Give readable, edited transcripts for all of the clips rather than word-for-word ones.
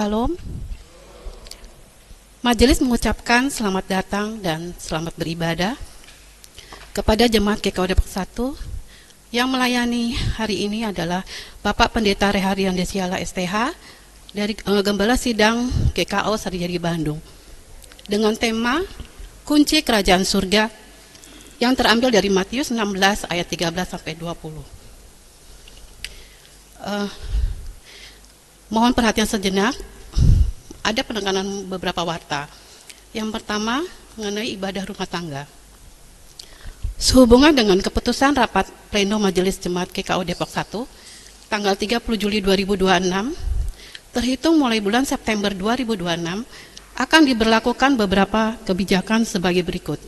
Shalom. Majelis mengucapkan selamat datang dan selamat beribadah kepada Jemaat GKO Depok 1. Yang melayani hari ini adalah Bapak Pendeta Reharian Desiala STH dari Gembala Sidang GKO Sarijadi Bandung dengan tema Kunci Kerajaan Surga yang terambil dari Matius 16 ayat 13 sampai 20. Mohon perhatian sejenak, ada penekanan beberapa warta. Yang pertama, mengenai ibadah rumah tangga. Sehubungan dengan keputusan rapat pleno Majelis Jemaat GKO Depok 1, tanggal 30 Juli 2026, terhitung mulai bulan September 2026, akan diberlakukan beberapa kebijakan sebagai berikut.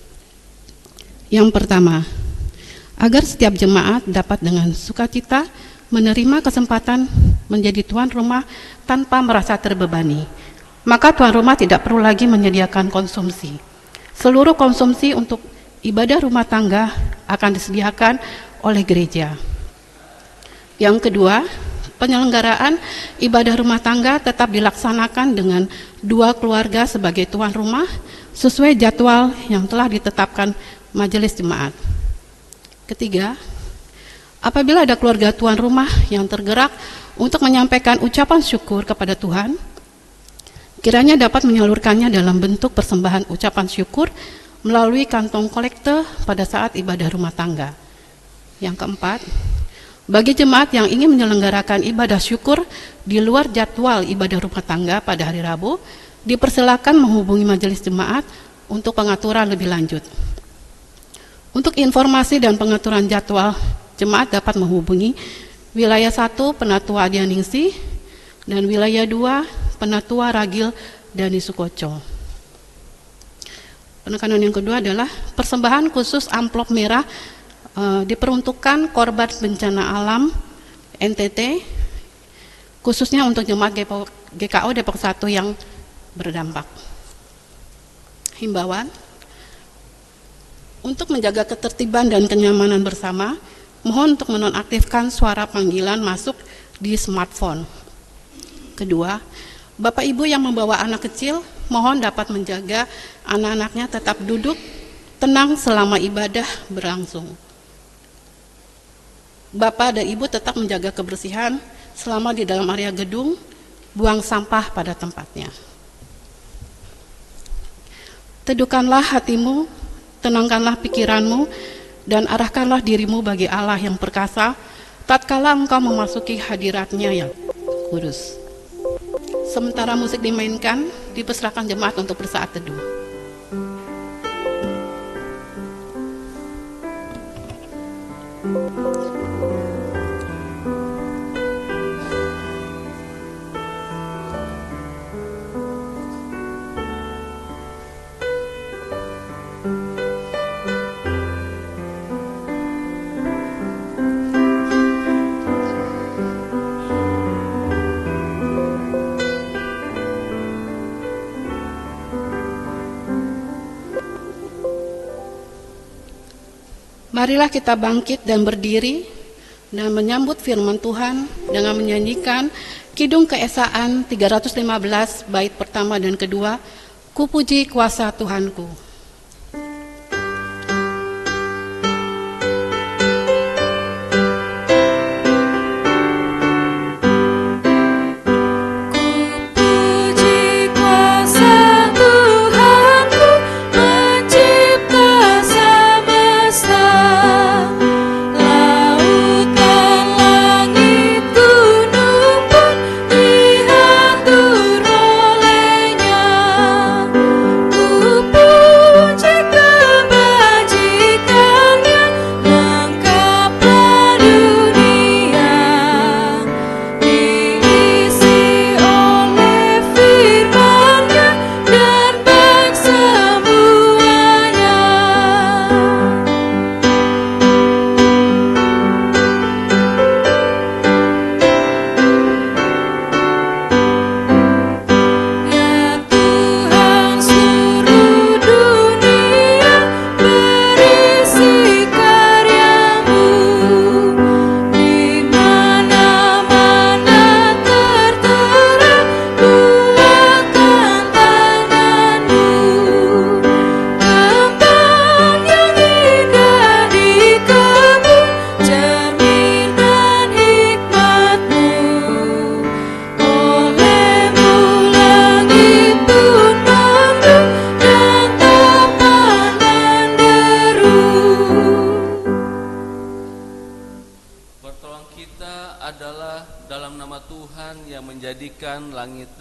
Yang pertama, agar setiap jemaat dapat dengan sukacita menerima kesempatan menjadi tuan rumah tanpa merasa terbebani, maka tuan rumah tidak perlu lagi menyediakan konsumsi. Seluruh konsumsi untuk ibadah rumah tangga akan disediakan oleh gereja. Yang kedua, penyelenggaraan ibadah rumah tangga tetap dilaksanakan dengan dua keluarga sebagai tuan rumah sesuai jadwal yang telah ditetapkan majelis jemaat. Ketiga, apabila ada keluarga tuan rumah yang tergerak untuk menyampaikan ucapan syukur kepada Tuhan, kiranya dapat menyalurkannya dalam bentuk persembahan ucapan syukur melalui kantong kolekte pada saat ibadah rumah tangga. Yang keempat, bagi jemaat yang ingin menyelenggarakan ibadah syukur di luar jadwal ibadah rumah tangga pada hari Rabu, dipersilakan menghubungi majelis jemaat untuk pengaturan lebih lanjut. Untuk informasi dan pengaturan jadwal, jemaat dapat menghubungi wilayah 1 Penatua Adianingsih dan wilayah 2 Penatua Ragil Dani Sukoco. Penekanan yang kedua adalah persembahan khusus amplop merah diperuntukkan korban bencana alam NTT, khususnya untuk jemaat GKO Depok 1 yang berdampak. Himbauan untuk menjaga ketertiban dan kenyamanan bersama, mohon untuk menonaktifkan suara panggilan masuk di smartphone. Kedua, Bapak Ibu yang membawa anak kecil, mohon dapat menjaga anak-anaknya tetap duduk tenang selama ibadah berlangsung. Bapak dan Ibu tetap menjaga kebersihan selama di dalam area gedung, buang sampah pada tempatnya. Teduhkanlah hatimu, tenangkanlah pikiranmu, dan arahkanlah dirimu bagi Allah yang perkasa, tatkala engkau memasuki hadiratnya yang kudus. Sementara musik dimainkan, dipersilakan jemaat untuk bersaat teduh. Marilah kita bangkit dan berdiri dan menyambut firman Tuhan dengan menyanyikan Kidung Keesaan 315 bait pertama dan kedua, Ku puji kuasa Tuhanku. Ku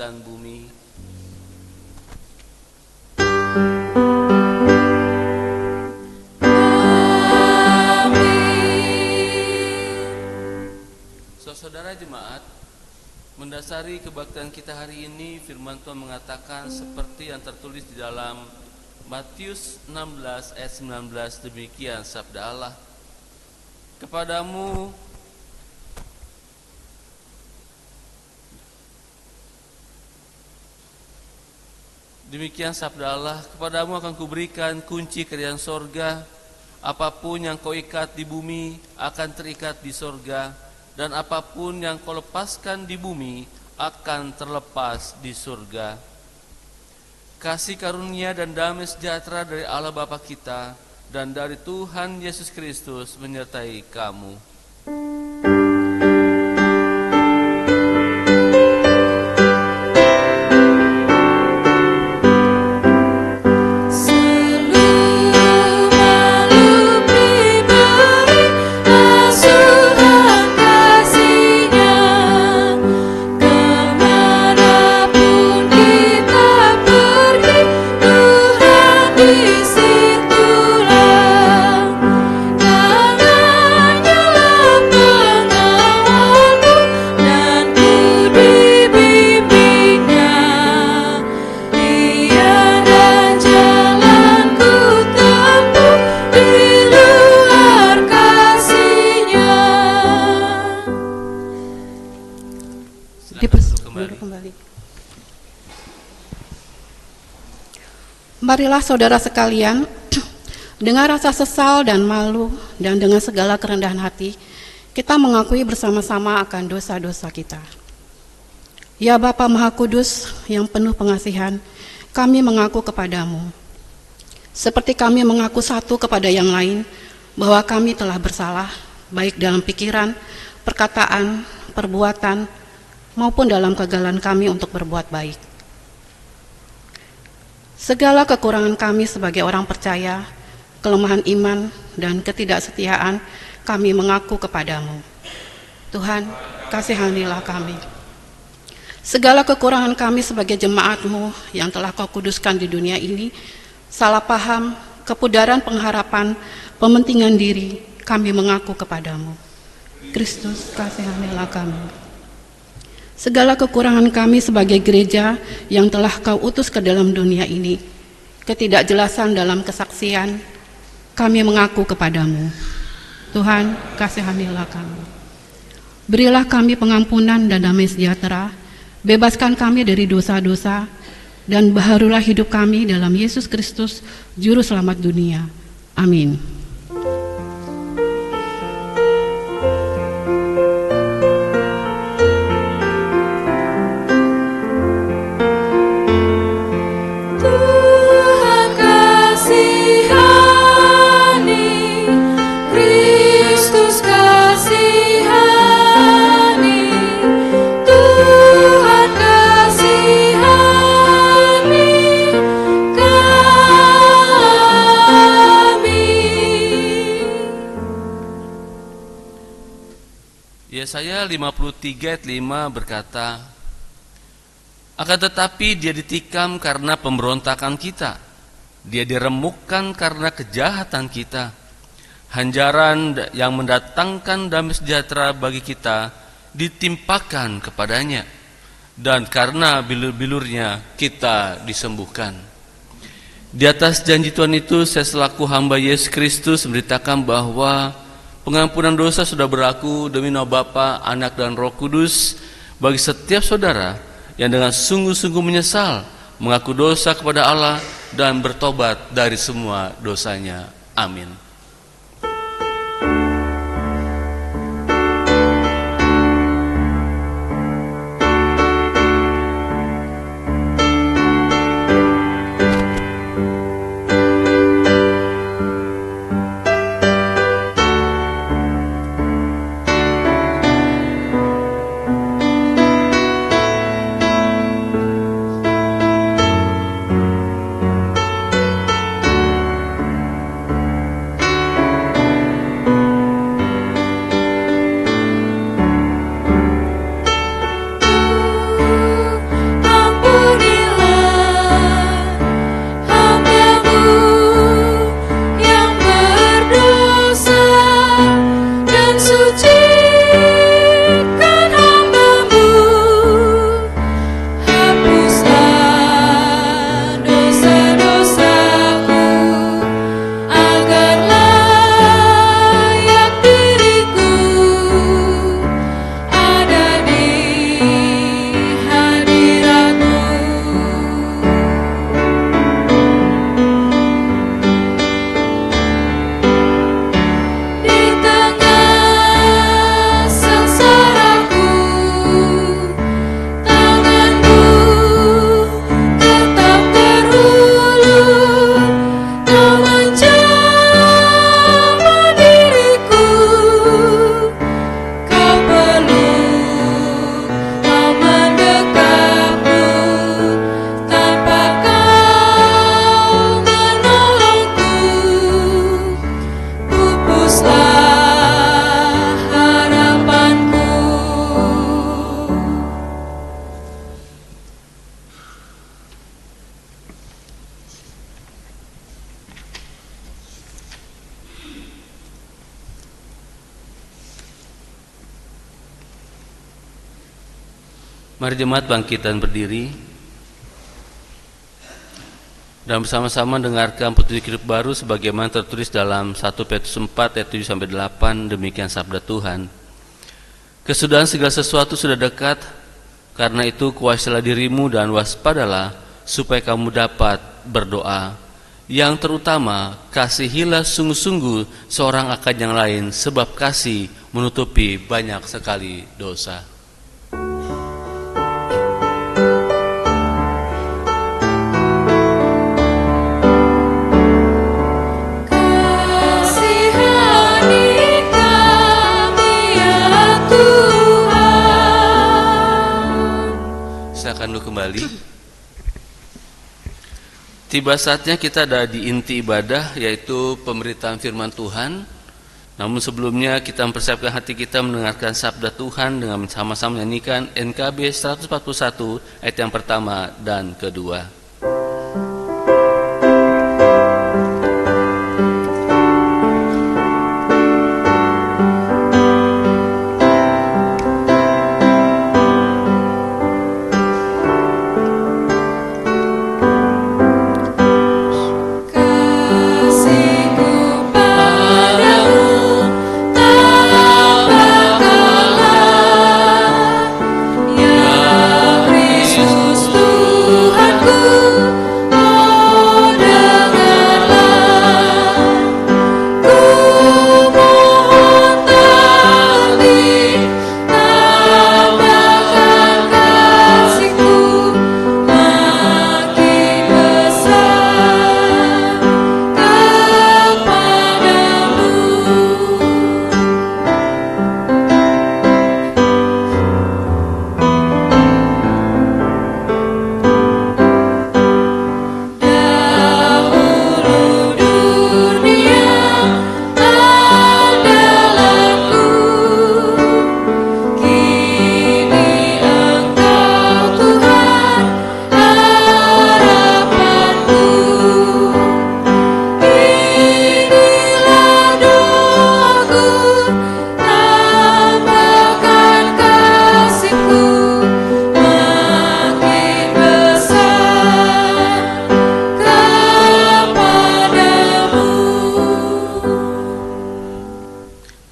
dan bumi. Saudara jemaat, mendasari kebaktian kita hari ini, firman Tuhan mengatakan seperti yang tertulis di dalam Matius 16 ayat 19, demikian sabda Allah. Kepadamu Demikian sabda Allah, kepadamu akan kuberikan kunci kerajaan sorga. Apapun yang kau ikat di bumi akan terikat di sorga, dan apapun yang kau lepaskan di bumi akan terlepas di surga. Kasih karunia dan damai sejahtera dari Allah Bapa kita dan dari Tuhan Yesus Kristus menyertai kamu. Marilah saudara sekalian, dengan rasa sesal dan malu dan dengan segala kerendahan hati, kita mengakui bersama-sama akan dosa-dosa kita. Ya Bapa Maha Kudus yang penuh pengasihan, kami mengaku kepadamu. Seperti kami mengaku satu kepada yang lain, bahwa kami telah bersalah, baik dalam pikiran, perkataan, perbuatan, maupun dalam kegagalan kami untuk berbuat baik. Segala kekurangan kami sebagai orang percaya, kelemahan iman dan ketidaksetiaan kami mengaku kepadamu. Tuhan, kasihanilah kami. Segala kekurangan kami sebagai jemaat-Mu yang telah Kau kuduskan di dunia ini, salah paham, kepudaran pengharapan, pementingan diri, kami mengaku kepadamu. Kristus, kasihanilah kami. Segala kekurangan kami sebagai gereja yang telah Kau utus ke dalam dunia ini, ketidakjelasan dalam kesaksian, kami mengaku kepadamu. Tuhan, kasihanilah kami. Berilah kami pengampunan dan damai sejahtera, bebaskan kami dari dosa-dosa, dan baharulah hidup kami dalam Yesus Kristus, Juru Selamat dunia. Amin. Yesaya 53 ayat 5 berkata, akan tetapi dia ditikam karena pemberontakan kita, dia diremukkan karena kejahatan kita. Hanjaran yang mendatangkan damai sejahtera bagi kita ditimpakan kepadanya, dan karena bilur-bilurnya kita disembuhkan. Di atas janji Tuhan itu, saya selaku hamba Yesus Kristus memberitakan bahwa pengampunan dosa sudah berlaku demi nama Bapa, Anak, dan Roh Kudus bagi setiap saudara yang dengan sungguh-sungguh menyesal, mengaku dosa kepada Allah, dan bertobat dari semua dosanya. Amin. Mari jemaat bangkit dan berdiri dan bersama-sama dengarkan petunjuk hidup baru sebagaimana tertulis dalam 1 Petrus 4 ayat 7-8. Demikian sabda Tuhan. Kesudahan segala sesuatu sudah dekat, karena itu kuasailah dirimu dan waspadalah supaya kamu dapat berdoa. Yang terutama, kasihilah sungguh-sungguh seorang akan yang lain, sebab kasih menutupi banyak sekali dosa. Silakan dulu kembali. Tiba saatnya kita ada di inti ibadah, yaitu pemberitaan firman Tuhan. Namun sebelumnya kita mempersiapkan hati kita mendengarkan sabda Tuhan dengan sama-sama menyanyikan NKB 141 ayat yang pertama dan kedua.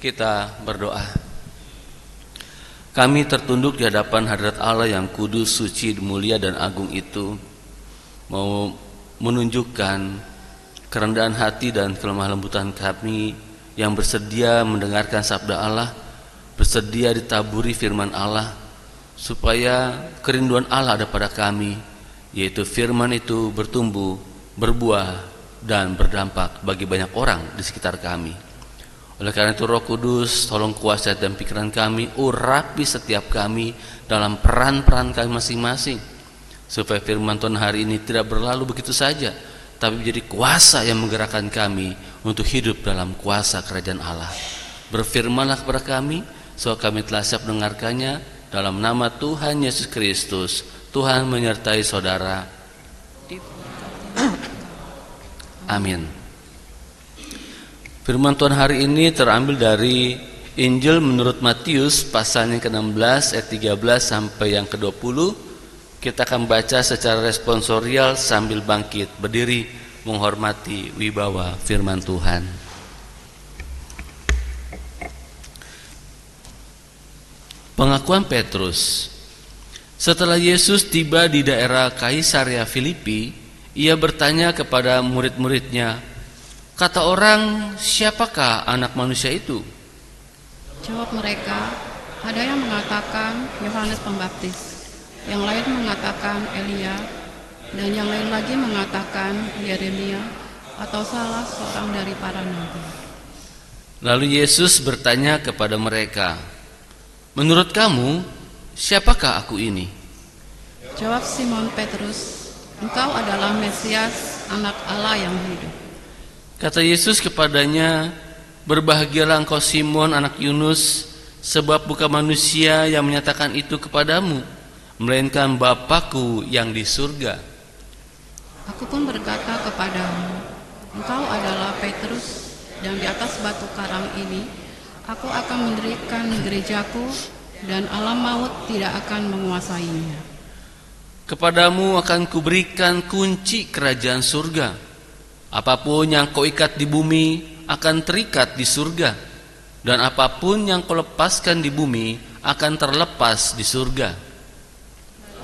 Kita berdoa. Kami tertunduk di hadapan hadirat Allah yang kudus, suci, mulia dan agung itu, mau menunjukkan kerendahan hati dan kelemah lembutan kami yang bersedia mendengarkan sabda Allah, bersedia ditaburi firman Allah, supaya kerinduan Allah ada pada kami, yaitu firman itu bertumbuh, berbuah dan berdampak bagi banyak orang di sekitar kami. Oleh karena itu Roh Kudus, tolong kuasai dan pikiran kami, urapi setiap kami dalam peran-peran kami masing-masing, supaya firman Tuhan hari ini tidak berlalu begitu saja, tapi menjadi kuasa yang menggerakkan kami untuk hidup dalam kuasa kerajaan Allah. Berfirmanlah kepada kami, supaya kami telah siap mendengarkannya, dalam nama Tuhan Yesus Kristus. Tuhan menyertai saudara. Amin. Firman Tuhan hari ini terambil dari Injil menurut Matius pasal yang ke-16 ayat 13 sampai yang ke-20. Kita akan baca secara responsorial sambil bangkit berdiri menghormati wibawa firman Tuhan. Pengakuan Petrus. Setelah Yesus tiba di daerah Kaisarea Filipi, ia bertanya kepada murid-muridnya, "Kata orang, siapakah anak manusia itu?" Jawab mereka, ada yang mengatakan Yohanes Pembaptis, yang lain mengatakan Elia, dan yang lain lagi mengatakan Yeremia atau salah seorang dari para nabi. Lalu Yesus bertanya kepada mereka, "Menurut kamu, siapakah aku ini?" Jawab Simon Petrus, "Engkau adalah Mesias, anak Allah yang hidup." Kata Yesus kepadanya, "Berbahagialah engkau Simon anak Yunus, sebab bukan manusia yang menyatakan itu kepadamu, melainkan Bapa-Ku yang di surga. Aku pun berkata kepadamu, engkau adalah Petrus, dan di atas batu karang ini aku akan mendirikan gerejaku, dan alam maut tidak akan menguasainya. Kepadamu akan kuberikan kunci kerajaan surga. Apapun yang kau ikat di bumi akan terikat di surga, dan apapun yang kau lepaskan di bumi akan terlepas di surga.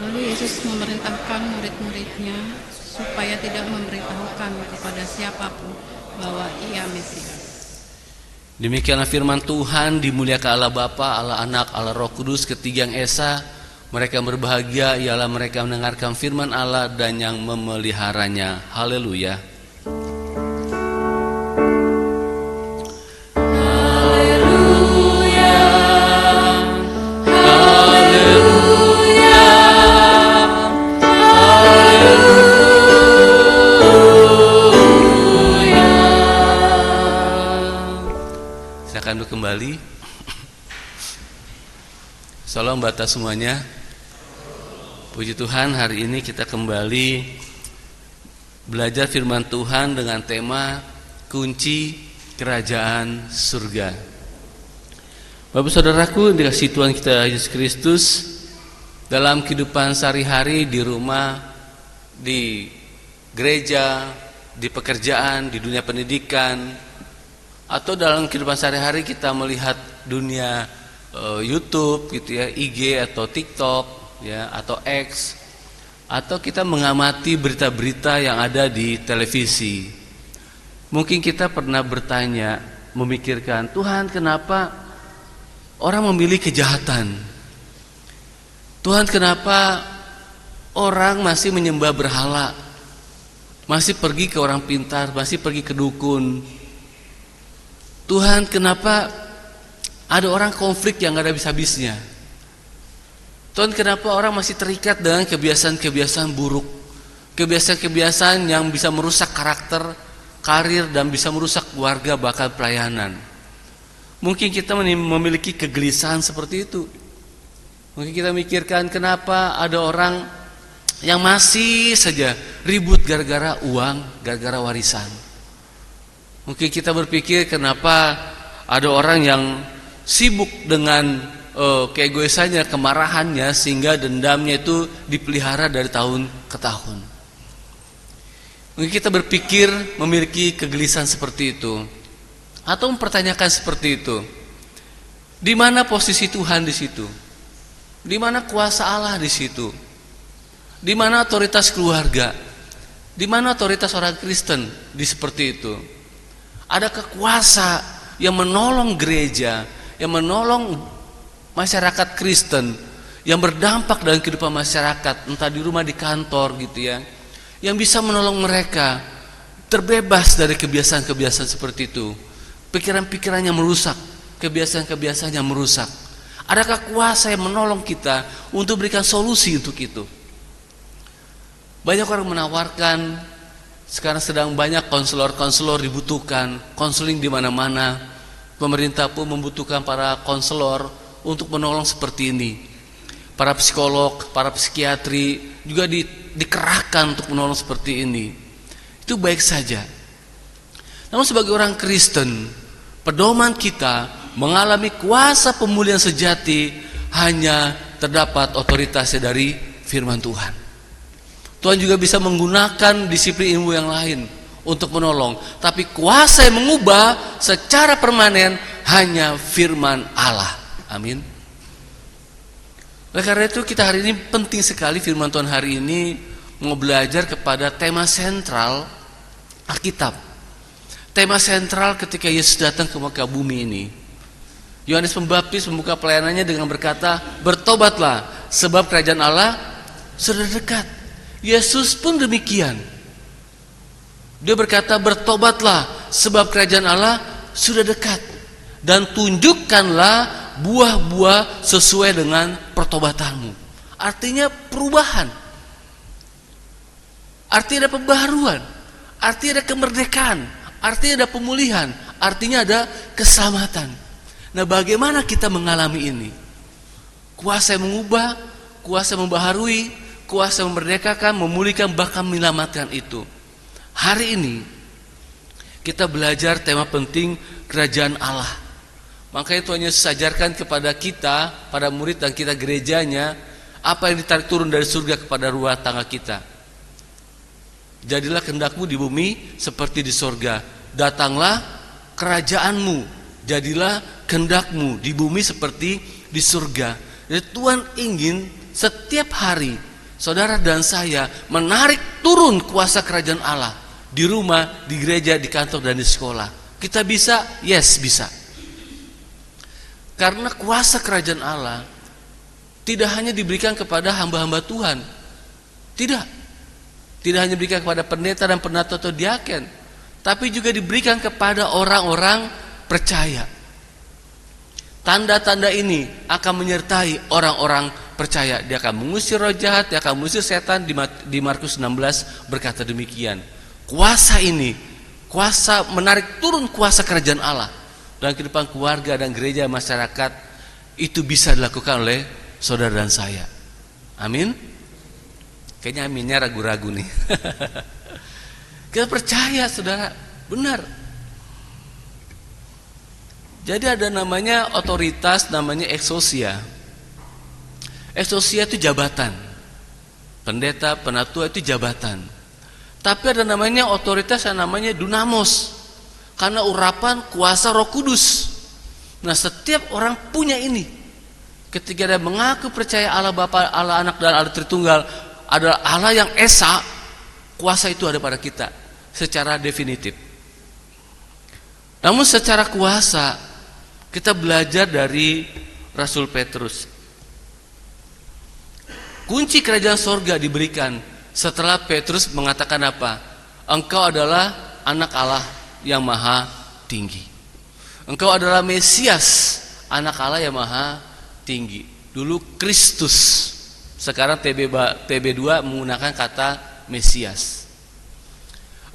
Lalu Yesus memerintahkan murid-muridnya supaya tidak memberitahukan kepada siapapun bahwa ia Mesias. Demikianlah firman Tuhan, dimuliakan Allah Bapa, Allah Anak, Allah Roh Kudus, ketiga yang esa. Mereka yang berbahagia ialah mereka yang mendengarkan firman Allah dan yang memeliharanya. Haleluya. Silakan duduk kembali. Salam bata semuanya. Puji Tuhan, hari ini kita kembali belajar firman Tuhan dengan tema kunci kerajaan surga. Bapak saudaraku, dikasihi Tuhan kita Yesus Kristus, dalam kehidupan sehari-hari di rumah, di gereja, di pekerjaan, di dunia pendidikan, atau dalam kehidupan sehari-hari kita melihat dunia YouTube gitu ya, IG atau TikTok ya, atau X, atau kita mengamati berita-berita yang ada di televisi. Mungkin kita pernah bertanya, memikirkan, Tuhan, kenapa orang memilih kejahatan? Tuhan, kenapa orang masih menyembah berhala, masih pergi ke orang pintar, masih pergi ke dukun? Tuhan, kenapa ada orang konflik yang gak ada habis-habisnya? Tuhan, kenapa orang masih terikat dengan kebiasaan-kebiasaan buruk, kebiasaan-kebiasaan yang bisa merusak karakter, karir, dan bisa merusak keluarga, bahkan pelayanan? Mungkin kita memiliki kegelisahan seperti itu. Mungkin kita mikirkan, kenapa ada orang yang masih saja ribut gara-gara uang, gara-gara warisan. Mungkin kita berpikir, kenapa ada orang yang sibuk dengan keegoisannya, kemarahannya, sehingga dendamnya itu dipelihara dari tahun ke tahun. Mungkin kita berpikir, memiliki kegelisahan seperti itu, atau mempertanyakan seperti itu. Di mana posisi Tuhan di situ? Di mana kuasa Allah di situ? Di mana otoritas keluarga? Di mana otoritas orang Kristen di seperti itu? Adakah kuasa yang menolong gereja, yang menolong masyarakat Kristen, yang berdampak dalam kehidupan masyarakat, entah di rumah, di kantor gitu ya, yang bisa menolong mereka terbebas dari kebiasaan-kebiasaan seperti itu, pikiran-pikiran yang merusak, kebiasaan-kebiasaan yang merusak? Adakah kuasa yang menolong kita untuk berikan solusi untuk itu? Banyak orang menawarkan, sekarang sedang banyak konselor-konselor dibutuhkan, konseling di mana-mana. Pemerintah pun membutuhkan para konselor untuk menolong seperti ini. Para psikolog, para psikiatri juga dikerahkan untuk menolong seperti ini. Itu baik saja. Namun sebagai orang Kristen, pedoman kita mengalami kuasa pemulihan sejati hanya terdapat otoritasnya dari firman Tuhan. Tuhan juga bisa menggunakan disiplin ilmu yang lain untuk menolong, tapi kuasa yang mengubah secara permanen hanya firman Allah. Amin. Oleh karena itu kita hari ini penting sekali firman Tuhan hari ini mau belajar kepada tema sentral Alkitab. Tema sentral ketika Yesus datang ke muka bumi ini. Yohanes Pembaptis membuka pelayanannya dengan berkata, bertobatlah sebab kerajaan Allah sudah dekat. Yesus pun demikian. Dia berkata, bertobatlah sebab kerajaan Allah sudah dekat, dan tunjukkanlah buah-buah sesuai dengan pertobatanmu. Artinya perubahan, artinya ada pembaharuan, artinya ada kemerdekaan, artinya ada pemulihan, artinya ada keselamatan. Nah, bagaimana kita mengalami ini? Kuasa yang mengubah, kuasa yang membaharui, kuasa yang memerdekakan, memulihkan, bahkan menyelamatkan itu. Hari ini kita belajar tema penting kerajaan Allah. Makanya Tuhan Yesus ajarkan kepada kita, para murid dan kita gerejanya, apa yang ditarik turun dari surga kepada rumah tangga kita. Jadilah kehendakmu di bumi seperti di surga. Datanglah kerajaanmu, jadilah kehendakmu di bumi seperti di surga. Jadi Tuhan ingin setiap hari saudara dan saya menarik turun kuasa kerajaan Allah di rumah, di gereja, di kantor, dan di sekolah. Kita bisa? Yes, bisa. Karena kuasa kerajaan Allah tidak hanya diberikan kepada hamba-hamba Tuhan. Tidak hanya diberikan kepada pendeta dan penatua atau diaken, tapi juga diberikan kepada orang-orang percaya. Tanda-tanda ini akan menyertai orang-orang percaya. Dia akan mengusir roh jahat, dia akan mengusir setan. Di Markus 16 berkata demikian. Kuasa ini, kuasa menarik turun kuasa kerajaan Allah dalam kehidupan keluarga dan gereja masyarakat, itu bisa dilakukan oleh saudara dan saya. Amin. Kayaknya aminnya ragu-ragu nih. Kita percaya saudara, benar. Jadi ada namanya otoritas, namanya eksosia. Eksosia itu jabatan. Pendeta, penatua itu jabatan. Tapi ada namanya otoritas yang namanya dunamos. Karena urapan kuasa Roh Kudus. Nah, setiap orang punya ini. Ketika dia mengaku percaya Allah Bapa, Allah Anak, dan Allah Tritunggal adalah Allah yang esa, kuasa itu ada pada kita secara definitif. Namun secara kuasa kita belajar dari Rasul Petrus. Kunci kerajaan sorga diberikan setelah Petrus mengatakan apa? Engkau adalah anak Allah yang maha tinggi. Engkau adalah Mesias, anak Allah yang maha tinggi. Dulu Kristus, sekarang TB2 menggunakan kata Mesias.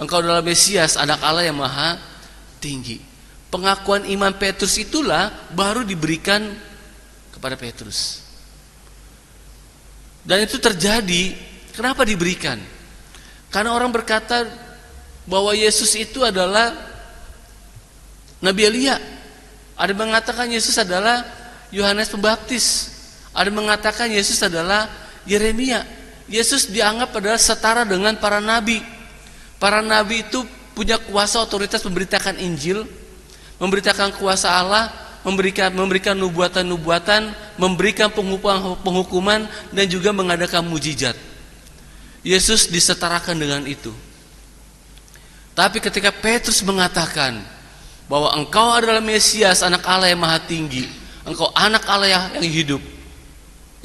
Engkau adalah Mesias, anak Allah yang maha tinggi. Pengakuan iman Petrus itulah baru diberikan kepada Petrus. Dan itu terjadi, kenapa diberikan? Karena orang berkata bahwa Yesus itu adalah Nabi Elia. Ada yang mengatakan Yesus adalah Yohanes Pembaptis. Ada yang mengatakan Yesus adalah Yeremia. Yesus dianggap adalah setara dengan para nabi. Para nabi itu punya kuasa otoritas memberitakan Injil, memberitakan kuasa Allah, memberikan nubuatan-nubuatan, memberikan penghukuman, dan juga mengadakan mujizat. Yesus disetarakan dengan itu. Tapi ketika Petrus mengatakan bahwa engkau adalah Mesias, anak Allah yang maha tinggi, engkau anak Allah yang hidup,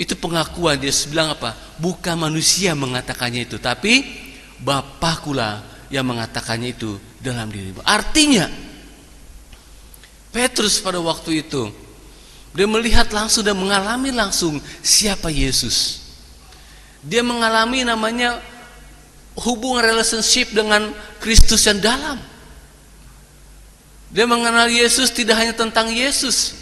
itu pengakuan. Yesus bilang apa? Bukan manusia mengatakannya itu, tapi Bapakulah yang mengatakannya itu dalam dirimu. Artinya Petrus pada waktu itu dia melihat langsung dan mengalami langsung siapa Yesus. Dia mengalami namanya hubungan relationship dengan Kristus yang dalam. Dia mengenal Yesus tidak hanya tentang Yesus,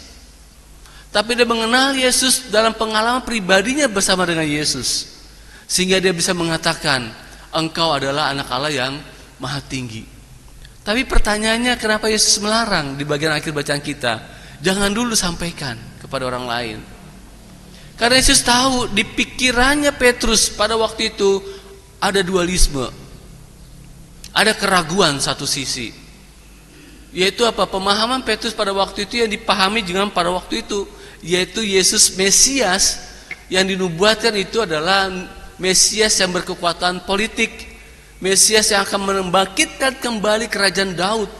tapi dia mengenal Yesus dalam pengalaman pribadinya bersama dengan Yesus. Sehingga dia bisa mengatakan, engkau adalah anak Allah yang maha tinggi. Tapi pertanyaannya, kenapa Yesus melarang di bagian akhir bacaan kita? Jangan dulu sampaikan kepada orang lain. Karena Yesus tahu di pikirannya Petrus pada waktu itu ada dualisme. Ada keraguan satu sisi. Yaitu apa? Pemahaman Petrus pada waktu itu yang dipahami dengan pada waktu itu, yaitu Yesus Mesias yang dinubuatkan itu adalah Mesias yang berkekuatan politik, Mesias yang akan membangkitkan kembali kerajaan Daud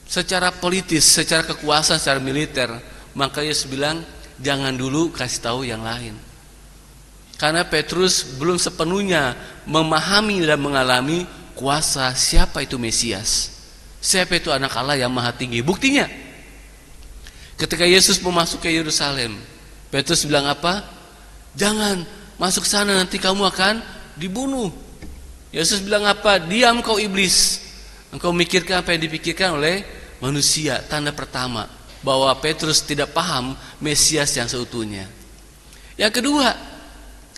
secara politis, secara kekuasaan, secara militer. Maka Yesus bilang, jangan dulu kasih tahu yang lain. Karena Petrus belum sepenuhnya memahami dan mengalami kuasa siapa itu Mesias, siapa itu anak Allah yang maha tinggi. Buktinya, ketika Yesus mau masuk ke Yerusalem, Petrus bilang apa? Jangan masuk sana, nanti kamu akan dibunuh. Yesus bilang apa? Diam kau iblis, engkau mikirkan apa yang dipikirkan oleh manusia. Tanda pertama bahwa Petrus tidak paham Mesias yang seutuhnya. Yang kedua,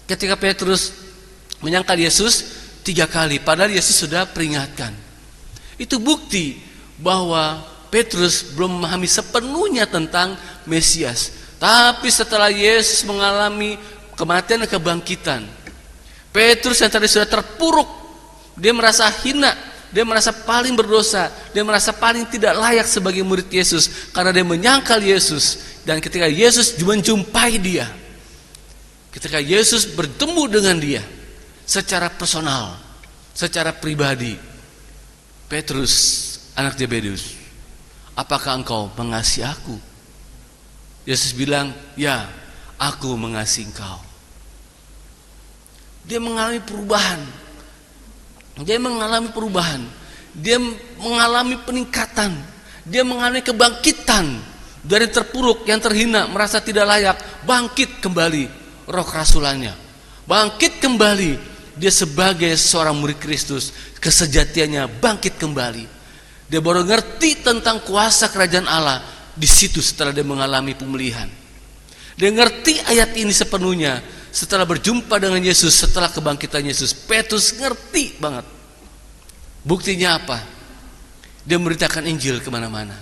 ketika Petrus menyangkal Yesus 3 kali, padahal Yesus sudah peringatkan. Itu bukti bahwa Petrus belum memahami sepenuhnya tentang Mesias. Tapi setelah Yesus mengalami kematian dan kebangkitan, Petrus yang tadi sudah terpuruk, dia merasa hina, dia merasa paling berdosa, dia merasa paling tidak layak sebagai murid Yesus karena dia menyangkal Yesus. Dan ketika Yesus menjumpai dia, ketika Yesus bertemu dengan dia secara personal, secara pribadi, Petrus, anak Zebedeus, apakah engkau mengasihi aku? Yesus bilang, ya, aku mengasihi engkau. Dia mengalami perubahan. Dia mengalami perubahan. Dia mengalami peningkatan. Dia mengalami kebangkitan dari terpuruk, yang terhina, merasa tidak layak, bangkit kembali roh kerasulannya. Bangkit kembali dia sebagai seorang murid Kristus, kesejatiannya bangkit kembali. Dia baru ngerti tentang kuasa kerajaan Allah di situ setelah dia mengalami pemulihan. Dia ngerti ayat ini sepenuhnya setelah berjumpa dengan Yesus, setelah kebangkitan Yesus. Petrus ngerti banget. Buktinya apa? Dia memberitakan Injil kemana-mana.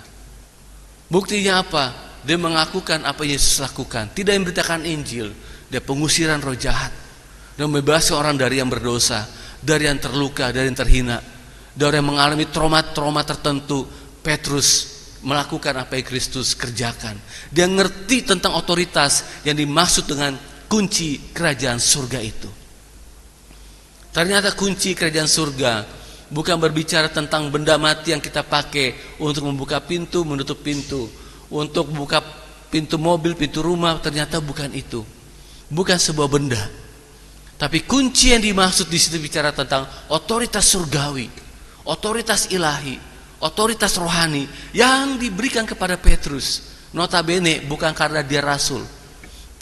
Buktinya apa? Dia mengakukan apa Yesus lakukan. Tidak memberitakan Injil, dia pengusiran roh jahat. Dia membebaskan orang dari yang berdosa, dari yang terluka, dari yang terhina, dari yang mengalami trauma-trauma tertentu. Petrus melakukan apa yang Kristus kerjakan. Dia ngerti tentang otoritas yang dimaksud dengan kunci kerajaan surga itu. Ternyata kunci kerajaan surga bukan berbicara tentang benda mati yang kita pakai untuk membuka pintu, menutup pintu, untuk membuka pintu mobil, pintu rumah. Ternyata bukan itu. Bukan sebuah benda. Tapi kunci yang dimaksud di situ bicara tentang otoritas surgawi, otoritas ilahi, otoritas rohani yang diberikan kepada Petrus. Notabene bukan karena dia rasul,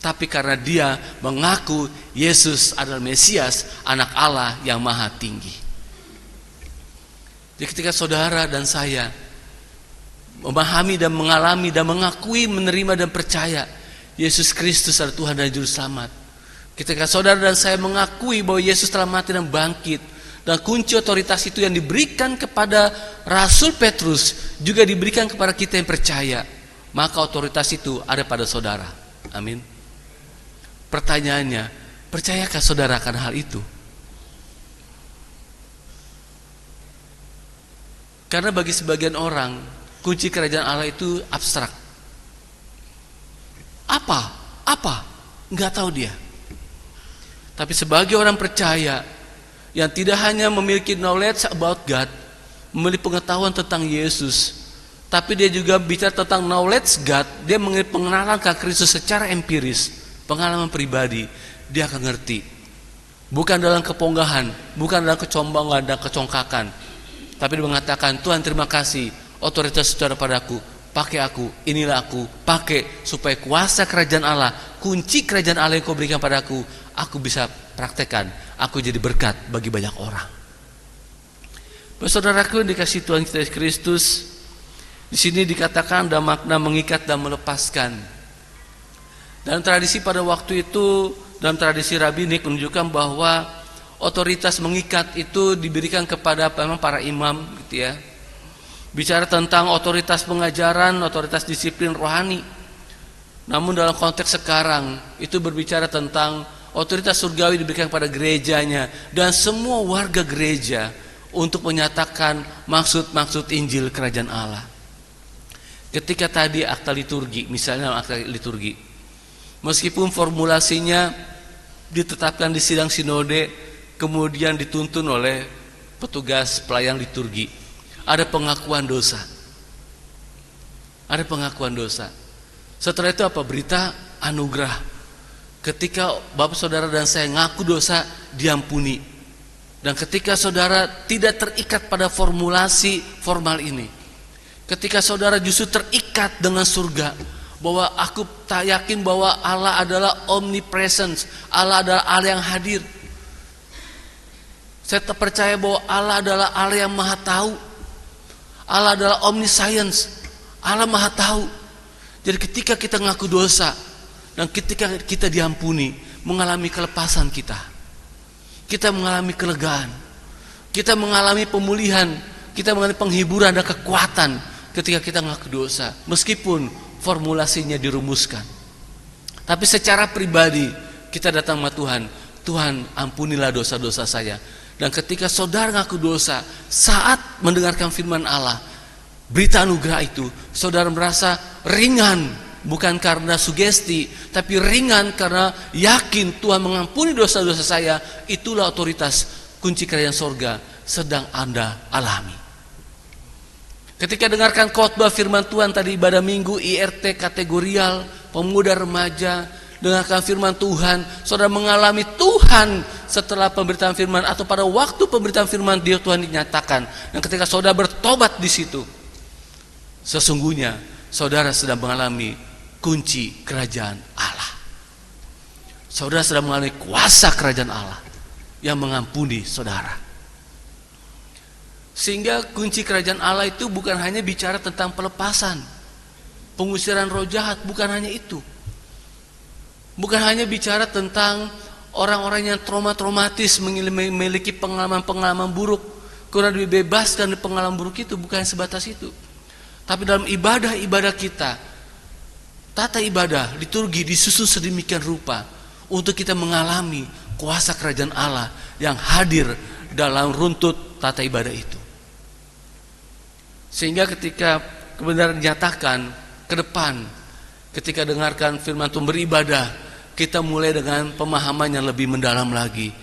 tapi karena dia mengaku Yesus adalah Mesias, anak Allah yang maha tinggi. Jadi ketika saudara dan saya memahami dan mengalami dan mengakui, menerima dan percaya Yesus Kristus adalah Tuhan dan Juru Selamat, ketika saudara dan saya mengakui bahwa Yesus telah mati dan bangkit, dan kunci otoritas itu yang diberikan kepada Rasul Petrus juga diberikan kepada kita yang percaya, maka otoritas itu ada pada saudara. Amin. Pertanyaannya, percayakah saudara akan hal itu? Karena bagi sebagian orang, kunci kerajaan Allah itu abstrak. Apa? Nggak tahu dia. Tapi sebagai orang percaya yang tidak hanya memiliki knowledge about God, memiliki pengetahuan tentang Yesus, tapi dia juga bicara tentang knowledge God, dia memiliki pengenalan ke Kristus secara empiris, pengalaman pribadi, dia akan ngerti. Bukan dalam keponggahan, bukan dalam kecombongan dan kecongkakan, tapi dia mengatakan, Tuhan terima kasih, otoritas saudara padaku, pakai aku, inilah aku, pakai supaya kuasa kerajaan Allah, kunci kerajaan Allah yang kau berikan padaku, aku bisa praktekkan, aku jadi berkat bagi banyak orang. Saudaraku yang dikasihi Tuhan kita Yesus Kristus, di sini dikatakan ada makna mengikat dan melepaskan. Dalam tradisi pada waktu itu, dalam tradisi rabbinik menunjukkan bahwa otoritas mengikat itu diberikan kepada memang para imam, gitu ya. Bicara tentang otoritas pengajaran, otoritas disiplin rohani. Namun dalam konteks sekarang itu berbicara tentang otoritas surgawi diberikan pada gerejanya dan semua warga gereja untuk menyatakan maksud-maksud Injil kerajaan Allah. Ketika tadi akta liturgi, misalnya akta liturgi, meskipun formulasinya ditetapkan di sidang sinode, kemudian dituntun oleh petugas pelayan liturgi, ada pengakuan dosa. Ada pengakuan dosa. Setelah itu apa? Berita anugerah. Ketika Bapak saudara dan saya ngaku dosa, diampuni. Dan ketika saudara tidak terikat pada formulasi formal ini, ketika saudara justru terikat dengan surga, bahwa aku tak yakin bahwa Allah adalah omnipresence, Allah adalah Allah yang hadir. Saya tak percaya bahwa Allah adalah Allah yang maha tahu, Allah adalah omniscience, Allah maha tahu. Jadi ketika kita ngaku dosa dan ketika kita diampuni, mengalami kelepasan kita mengalami kelegaan, kita mengalami pemulihan, kita mengalami penghiburan dan kekuatan ketika kita ngaku dosa, meskipun formulasinya dirumuskan. Tapi secara pribadi kita datang sama Tuhan, Tuhan ampunilah dosa-dosa saya. Dan ketika saudara ngaku dosa, saat mendengarkan firman Allah, berita anugerah itu, saudara merasa ringan, bukan karena sugesti, tapi ringan karena yakin Tuhan mengampuni dosa-dosa saya. Itulah otoritas kunci kerajaan sorga sedang Anda alami. Ketika dengarkan khotbah firman Tuhan tadi, ibadah minggu, IRT kategorial, pemuda remaja, dengarkan firman Tuhan, saudara mengalami Tuhan setelah pemberitaan firman atau pada waktu pemberitaan firman dia Tuhan dinyatakan. Dan ketika saudara bertobat di situ, sesungguhnya saudara sedang mengalami kunci kerajaan Allah. Saudara sedang mengalami kuasa kerajaan Allah yang mengampuni saudara. Sehingga kunci kerajaan Allah itu bukan hanya bicara tentang pelepasan, pengusiran roh jahat, bukan hanya itu. Bukan hanya bicara tentang orang-orang yang traumatis memiliki pengalaman-pengalaman buruk, kemudian dibebaskan dari pengalaman buruk itu, bukan sebatas itu. Tapi dalam ibadah-ibadah kita, tata ibadah, liturgi disusun sedemikian rupa untuk kita mengalami kuasa kerajaan Allah yang hadir dalam runtut tata ibadah itu. Sehingga ketika kebenaran dinyatakan ke depan, ketika dengarkan firman Tuhan beribadah, kita mulai dengan pemahaman yang lebih mendalam lagi.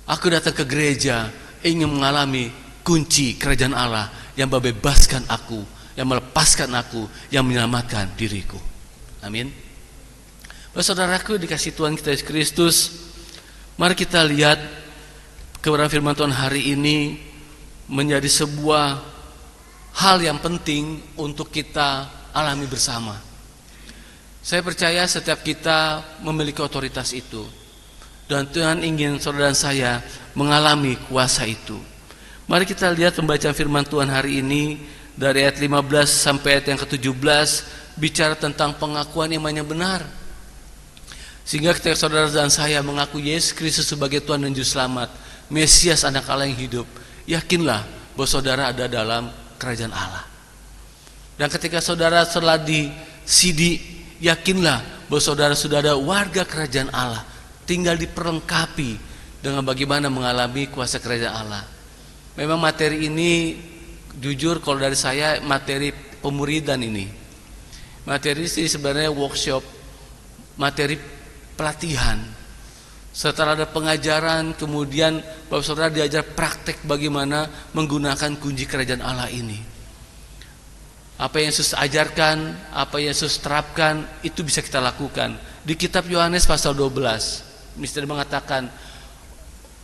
Aku datang ke gereja ingin mengalami kunci kerajaan Allah yang membebaskan aku, yang melepaskan aku, yang menyelamatkan diriku. Amin. Saudaraku dikasih Tuhan kita Yesus Kristus, mari kita lihat kebenaran firman Tuhan hari ini menjadi sebuah hal yang penting untuk kita alami bersama. Saya percaya setiap kita memiliki otoritas itu, dan Tuhan ingin saudara dan saya mengalami kuasa itu. Mari kita lihat pembacaan firman Tuhan hari ini dari ayat 15 sampai ayat yang ke-17, bicara tentang pengakuan iman yang benar. Sehingga ketika saudara dan saya mengaku Yesus Kristus sebagai Tuhan dan Juru Selamat, Mesias anak Allah yang hidup, yakinlah bahwa saudara ada dalam kerajaan Allah. Dan ketika saudara telah disidi, yakinlah bahwa saudara sudah ada warga kerajaan Allah, tinggal diperlengkapi dengan bagaimana mengalami kuasa kerajaan Allah. Memang materi ini, jujur kalau dari saya, materi pemuridan ini. Materi ini sebenarnya workshop, materi pelatihan. Setelah ada pengajaran, kemudian Bapak Saudara diajar praktek bagaimana menggunakan kunci kerajaan Allah ini. Apa yang Yesus ajarkan, apa yang Yesus terapkan, itu bisa kita lakukan. Di kitab Yohanes pasal 12, misteri mengatakan,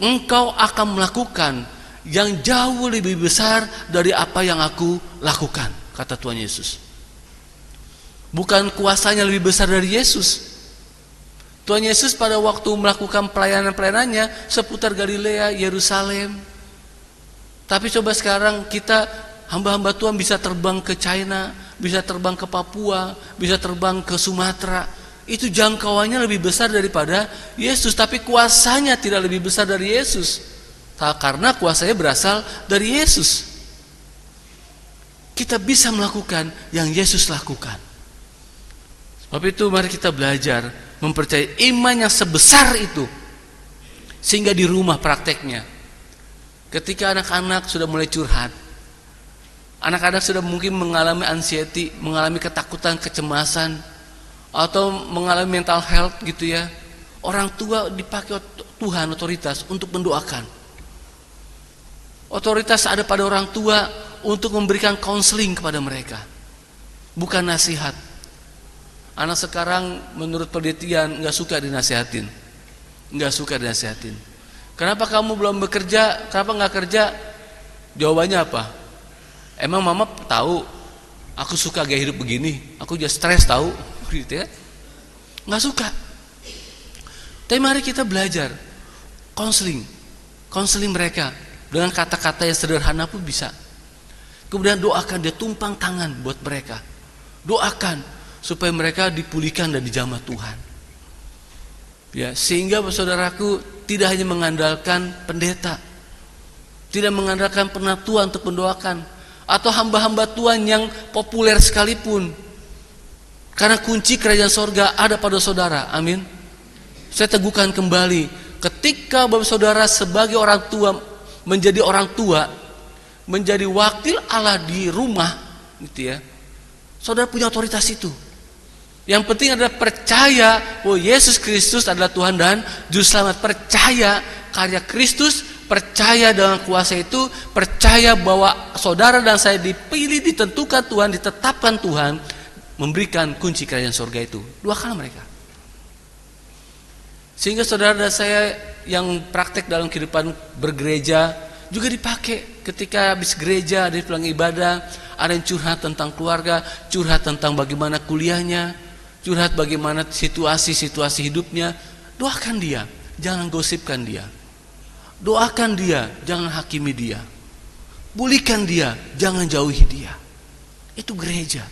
engkau akan melakukan yang jauh lebih besar dari apa yang aku lakukan, kata Tuhan Yesus. Bukan kuasanya lebih besar dari Yesus. Tuhan Yesus pada waktu melakukan pelayanan-pelayanannya seputar Galilea, Yerusalem. Tapi coba sekarang kita hamba-hamba Tuhan bisa terbang ke China, bisa terbang ke Papua, bisa terbang ke Sumatera. Itu jangkauannya lebih besar daripada Yesus, tapi kuasanya tidak lebih besar dari Yesus. Karena kuasanya berasal dari Yesus. Kita bisa melakukan yang Yesus lakukan. Sebab itu mari kita belajar mempercayai iman yang sebesar itu, sehingga di rumah prakteknya, ketika anak-anak sudah mulai curhat, anak-anak sudah mungkin mengalami anxiety, mengalami ketakutan, kecemasan, atau mengalami mental health gitu ya, orang tua dipakai Tuhan otoritas untuk mendoakan. Otoritas ada pada orang tua untuk memberikan counseling kepada mereka, bukan nasihat. Anak sekarang menurut penelitian nggak suka dinasihatin, nggak suka dinasihatin. Kenapa kamu belum bekerja? Kenapa nggak kerja? Jawabannya apa? Emang mama tahu aku suka gaya hidup begini? Aku juga stres tahu, gitu ya? Nggak suka. Tapi mari kita belajar counseling mereka dengan kata-kata yang sederhana pun bisa. Kemudian doakan, dia tumpang tangan buat mereka. Doakan supaya mereka dipulihkan dan dijamah Tuhan. Ya, sehingga saudaraku tidak hanya mengandalkan pendeta, tidak mengandalkan penatua untuk mendoakan. atau hamba-hamba Tuhan yang populer sekalipun, karena kunci kerajaan sorga ada pada saudara. Amin. Saya teguhkan kembali, ketika Bapak Saudara sebagai orang tua, menjadi orang tua, menjadi wakil Allah di rumah, gitu ya, saudara punya otoritas itu. Yang penting adalah percaya bahwa Yesus Kristus adalah Tuhan dan Juru Selamat. Percaya karya Kristus, percaya dengan kuasa itu, percaya bahwa saudara dan saya dipilih, ditentukan Tuhan, ditetapkan Tuhan, memberikan kunci kerajaan surga itu. Dua kali mereka. Sehingga saudara dan saya yang praktek dalam kehidupan bergereja juga dipakai. Ketika habis gereja, ada pulang ibadah, ada yang curhat tentang keluarga, curhat tentang bagaimana kuliahnya, curhat bagaimana situasi-situasi hidupnya. Doakan dia, jangan gosipkan dia. Doakan dia, jangan hakimi dia. Pulihkan dia, jangan jauhi dia. Itu gereja.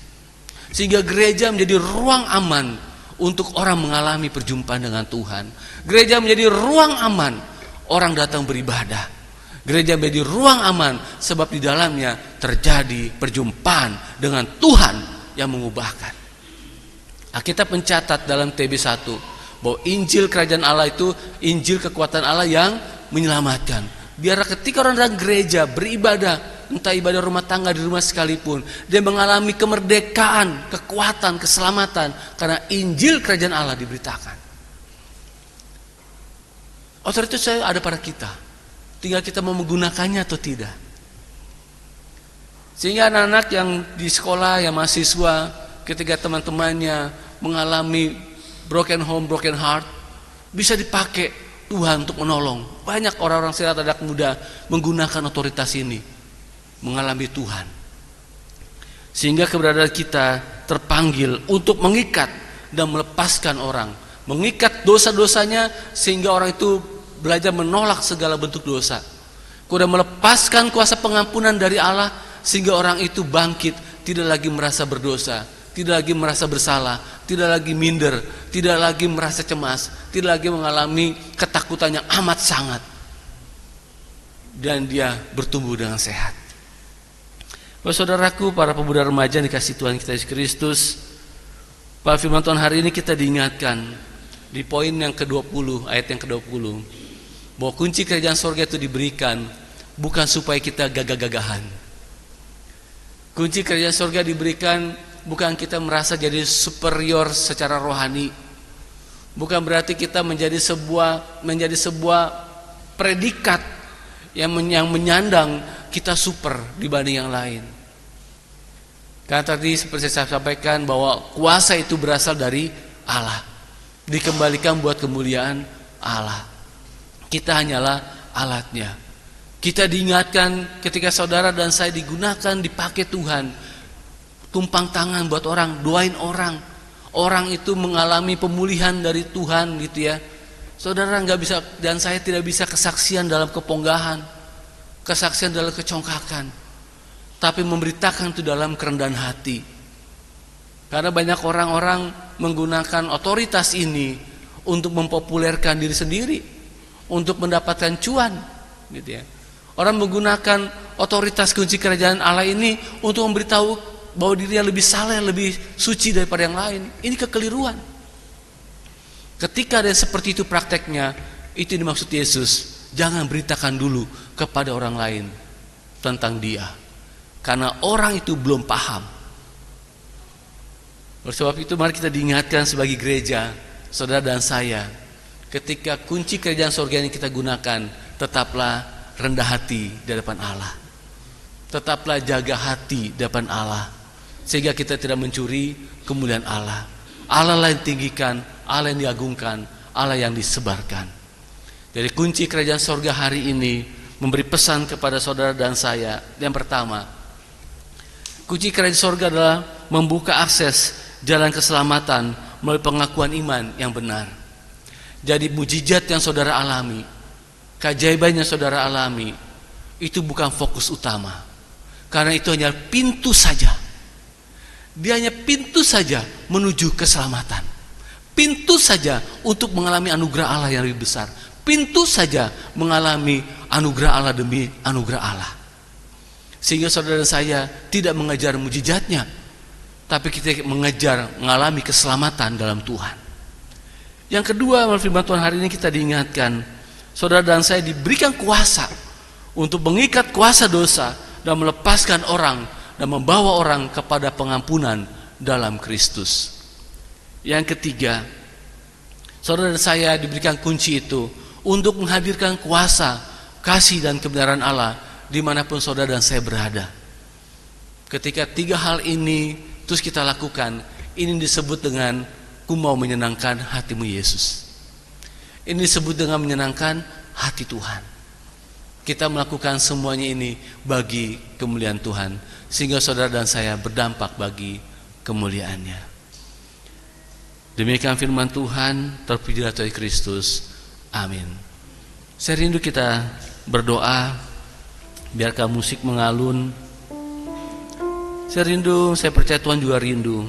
Sehingga gereja menjadi ruang aman untuk orang mengalami perjumpaan dengan Tuhan. Gereja menjadi ruang aman orang datang beribadah. Gereja menjadi ruang aman sebab di dalamnya terjadi perjumpaan dengan Tuhan yang mengubahkan. Alkitab mencatat dalam TB1 bahwa Injil Kerajaan Allah itu Injil kekuatan Allah yang menyelamatkan. Biar ketika orang datang gereja beribadah, entah ibadah rumah tangga di rumah sekalipun, dia mengalami kemerdekaan, kekuatan, keselamatan karena Injil Kerajaan Allah diberitakan. Otoritas saya ada pada kita. Tinggal kita mau menggunakannya atau tidak. Sehingga anak-anak yang di sekolah, yang mahasiswa, ketika teman-temannya mengalami broken home, broken heart, bisa dipakai Tuhan untuk menolong. Banyak orang-orang sehat, anak muda menggunakan otoritas ini, mengalami Tuhan. Sehingga keberadaan kita terpanggil untuk mengikat dan melepaskan orang, mengikat dosa-dosanya sehingga orang itu belajar menolak segala bentuk dosa. Kemudian melepaskan kuasa pengampunan dari Allah sehingga orang itu bangkit, tidak lagi merasa berdosa, tidak lagi merasa bersalah, tidak lagi minder, tidak lagi merasa cemas, tidak lagi mengalami ketakutan yang amat sangat. Dan dia bertumbuh dengan sehat. Bapak saudaraku, para pemuda remaja dikasih Tuhan kita Yesus Kristus, pada firman Tuhan hari ini kita diingatkan di poin yang ke-20, ayat yang ke-20, bahwa kunci kerajaan surga itu diberikan bukan supaya kita gagah-gagahan. Kunci kerajaan surga diberikan bukan kita merasa jadi superior secara rohani. Bukan berarti kita menjadi sebuah predikat yang menyandang kita super dibanding yang lain. Karena tadi seperti saya sampaikan bahwa kuasa itu berasal dari Allah, dikembalikan buat kemuliaan Allah. Kita hanyalah alatnya. Kita diingatkan ketika saudara dan saya digunakan, dipakai Tuhan, tumpang tangan buat orang, doain orang. Orang itu mengalami pemulihan dari Tuhan, gitu ya. Saudara nggak bisa dan saya tidak bisa kesaksian dalam keponggahan, kesaksian dalam kecongkakan, tapi memberitakan itu dalam kerendahan hati. Karena banyak orang-orang menggunakan otoritas ini untuk mempopulerkan diri sendiri, untuk mendapatkan cuan, gitu ya. Orang menggunakan otoritas kunci kerajaan Allah ini untuk memberitahu bahwa dirinya lebih saleh, lebih suci daripada yang lain. Ini kekeliruan. Ketika ada seperti itu prakteknya, itu dimaksud Yesus. Jangan beritakan dulu kepada orang lain tentang dia, karena orang itu belum paham. Oleh sebab itu mari kita diingatkan sebagai gereja, saudara dan saya, ketika kunci kerajaan surga yang kita gunakan, tetaplah rendah hati di hadapan Allah. Tetaplah jaga hati di hadapan Allah, sehingga kita tidak mencuri kemuliaan Allah. Allah lah yang tinggikan, Allah yang diagungkan, Allah yang disebarkan. Jadi kunci kerajaan surga hari ini memberi pesan kepada saudara dan saya. Yang pertama, kunci kerajaan surga adalah membuka akses jalan keselamatan melalui pengakuan iman yang benar. Jadi mujizat yang saudara alami, keajaiban yang saudara alami, itu bukan fokus utama. Karena itu hanya pintu saja. Dia hanya pintu saja menuju keselamatan. Pintu saja untuk mengalami anugerah Allah yang lebih besar. Pintu saja mengalami anugerah Allah demi anugerah Allah. Sehingga saudara dan saya tidak mengejar mujizatnya, tapi kita mengejar mengalami keselamatan dalam Tuhan. Yang kedua, melalui firman Tuhan hari ini kita diingatkan, saudara dan saya diberikan kuasa untuk mengikat kuasa dosa dan melepaskan orang dan membawa orang kepada pengampunan dalam Kristus. Yang ketiga, saudara dan saya diberikan kunci itu untuk menghadirkan kuasa, kasih dan kebenaran Allah dimanapun saudara dan saya berada. Ketika tiga hal ini terus kita lakukan, ini disebut dengan ku mau menyenangkan hatimu Yesus. Ini disebut dengan menyenangkan hati Tuhan. Kita melakukan semuanya ini bagi kemuliaan Tuhan, sehingga saudara dan saya berdampak bagi kemuliaannya. Demikian firman Tuhan, terpujilah Tuhan Kristus. Amin. Saya rindu kita berdoa, biarkan musik mengalun. Saya rindu, saya percaya Tuhan juga rindu.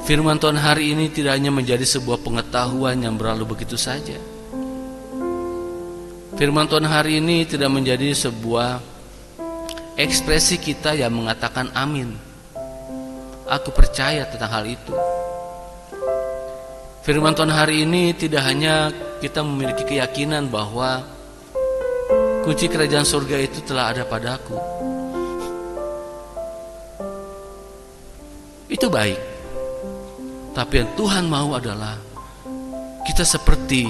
Firman Tuhan hari ini tidak hanya menjadi sebuah pengetahuan yang berlalu begitu saja. Firman Tuhan hari ini tidak menjadi sebuah ekspresi kita yang mengatakan amin. Aku percaya tentang hal itu. Firman Tuhan hari ini tidak hanya kita memiliki keyakinan bahwa kunci kerajaan surga itu telah ada padaku. Itu baik. Tapi yang Tuhan mau adalah kita seperti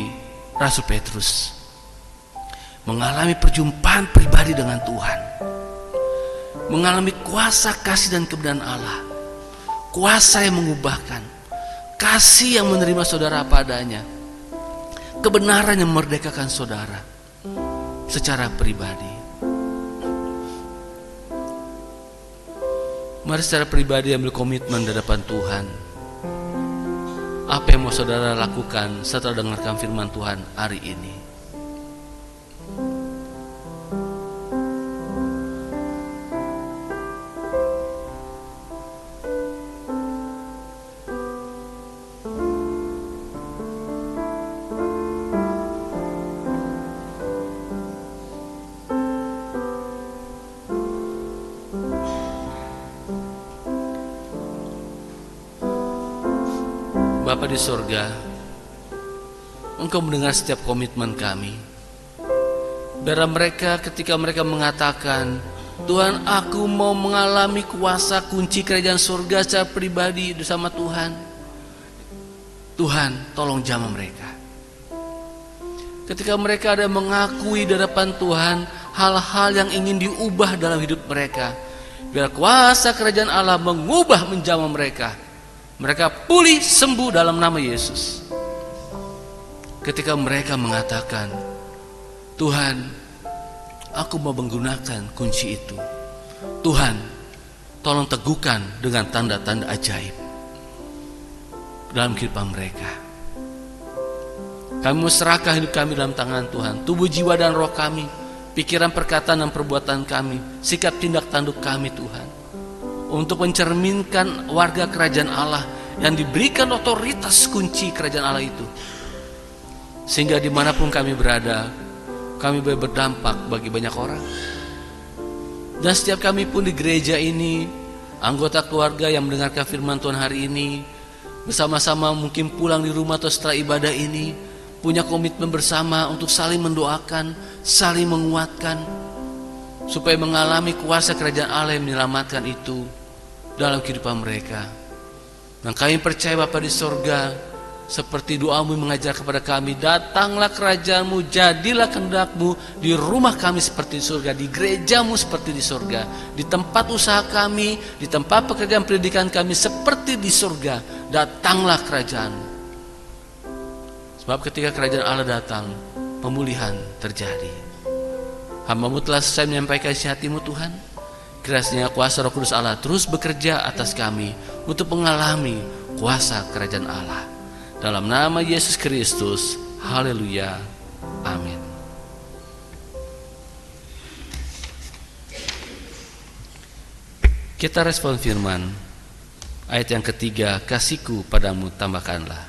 Rasul Petrus, mengalami perjumpaan pribadi dengan Tuhan, mengalami kuasa kasih dan kebenaran Allah, kuasa yang mengubahkan, kasih yang menerima saudara apa adanya, kebenaran yang memerdekakan saudara secara pribadi. Mari secara pribadi ambil komitmen di hadapan Tuhan. Apa yang mau saudara lakukan setelah dengarkan firman Tuhan hari ini? Bapa di sorga, Engkau mendengar setiap komitmen kami. Biar mereka ketika mereka mengatakan, Tuhan, aku mau mengalami kuasa kunci kerajaan surga secara pribadi bersama Tuhan. Tuhan, tolong jamah mereka. Ketika mereka ada mengakui di hadapan Tuhan hal-hal yang ingin diubah dalam hidup mereka, biar kuasa kerajaan Allah mengubah menjamah mereka. Mereka pulih sembuh dalam nama Yesus. Ketika mereka mengatakan, Tuhan, aku mau menggunakan kunci itu. Tuhan, tolong teguhkan dengan tanda-tanda ajaib dalam kehidupan mereka. Kami mau serahkan hidup kami dalam tangan Tuhan, tubuh, jiwa dan roh kami, pikiran, perkataan dan perbuatan kami, sikap tindak tanduk kami Tuhan, untuk mencerminkan warga kerajaan Allah yang diberikan otoritas kunci kerajaan Allah itu, sehingga dimanapun kami berada, kami boleh berdampak bagi banyak orang. Dan setiap kami pun di gereja ini, anggota keluarga yang mendengarkan firman Tuhan hari ini, bersama-sama mungkin pulang di rumah atau setelah ibadah ini, punya komitmen bersama untuk saling mendoakan, saling menguatkan, supaya mengalami kuasa kerajaan Allah yang menyelamatkan itu dalam kehidupan mereka. Dan kami percaya Bapa di sorga, seperti doamu mengajar kepada kami, datanglah kerajaanmu, jadilah kehendakmu di rumah kami seperti di surga, di gerejamu seperti di surga, di tempat usaha kami, di tempat pekerjaan pendidikan kami seperti di surga. Datanglah kerajaanmu. Sebab ketika kerajaan Allah datang, pemulihan terjadi. Hamba-Mu telah selesai menyampaikan isi hati-Mu Tuhan. Kiranya kuasa Roh Kudus Allah terus bekerja atas kami untuk mengalami kuasa kerajaan Allah. Dalam nama Yesus Kristus, haleluya, amin. Kita respon firman ayat yang ketiga, kasihku padamu tambahkanlah.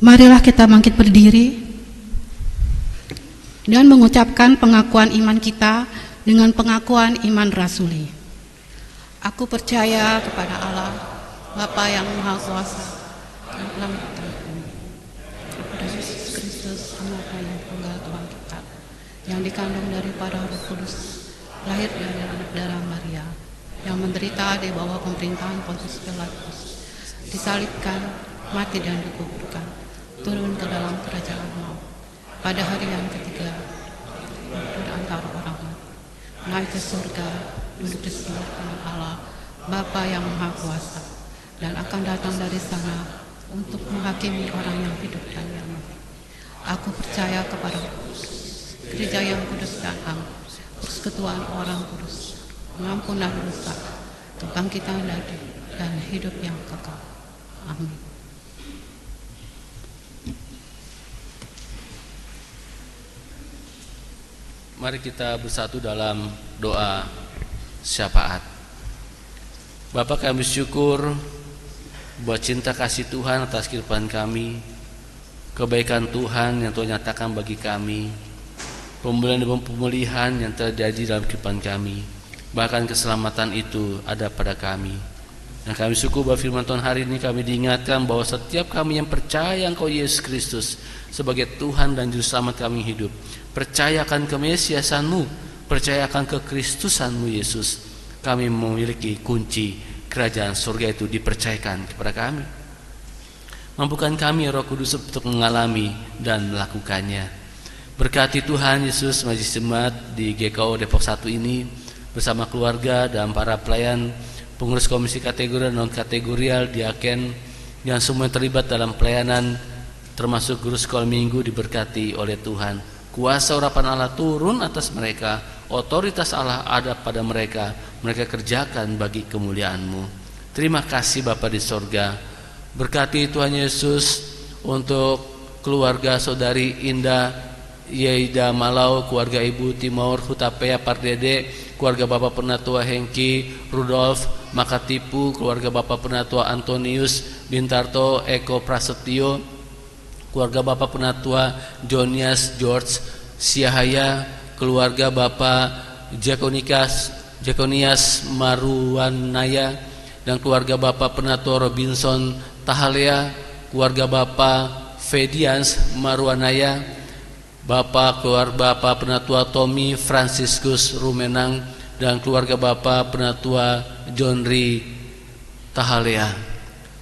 Marilah kita bangkit berdiri dan mengucapkan pengakuan iman kita dengan pengakuan iman rasuli. Aku percaya kepada Allah, Bapa yang Maha Kuasa, dalam kepada Yesus Kristus, Anak yang tunggal Tuhan kita, yang dikandung daripada Roh Kudus, lahir dari anak darah Maria, yang menderita di bawah pemerintahan Pontius Pilatus, disalibkan, mati dan dikuburkan, turun ke dalam kerajaan maut. Pada hari yang ketiga, di antara orang mati, naik ke surga, duduk di sebelah kanan Allah, Bapa yang Maha Kuasa, dan akan datang dari sana untuk menghakimi orang yang hidup dan yang mati. Aku percaya kepada gereja yang kudus dan am, persekutuan orang kudus, pengampunan dosa, kebangkitan dan hidup yang kekal. Amin. Mari kita bersatu dalam doa syafaat. Bapa, kami bersyukur buat cinta kasih Tuhan atas kehidupan kami, kebaikan Tuhan yang Tuhan nyatakan bagi kami, pemulihan dan pemulihan yang terjadi dalam kehidupan kami, bahkan keselamatan itu ada pada kami. Dan kami syukur bahwa firman Tuhan hari ini kami diingatkan bahwa setiap kami yang percaya Engkau Yesus Kristus sebagai Tuhan dan Juru Selamat kami hidup, percayakan kemesiasan-Mu, percayakan kekristusan-Mu Yesus, kami memiliki kunci kerajaan surga itu dipercayakan kepada kami. Mampukan kami Roh Kudus untuk mengalami dan melakukannya. Berkati Tuhan Yesus Majelis Jemaat di GKO Depok 1 ini bersama keluarga dan para pelayan, pengurus komisi kategori dan non kategorial, diaken, yang semua yang terlibat dalam pelayanan, termasuk guru sekolah minggu, diberkati oleh Tuhan. Kuasa urapan Allah turun atas mereka, otoritas Allah ada pada mereka, mereka kerjakan bagi kemuliaan-Mu. Terima kasih Bapa di sorga. Berkati Tuhan Yesus untuk keluarga saudari Indah Yeida Malau, keluarga Ibu Timur Hutapea Pardede, keluarga Bapak Penatua Hengki Rudolf Makatipu, keluarga Bapak Penatua Antonius Bintarto Eko Prasetyo, keluarga Bapak Penatua Jonias George Siahaya, keluarga Bapak Jakonias Maruanaya, dan keluarga Bapak Penatua Robinson Tahalea, keluarga Bapak Fedians Maruanaya, keluarga Bapak Penatua Tommy Franciscus Rumenang, dan keluarga Bapak Penatua Johnri Tahalea.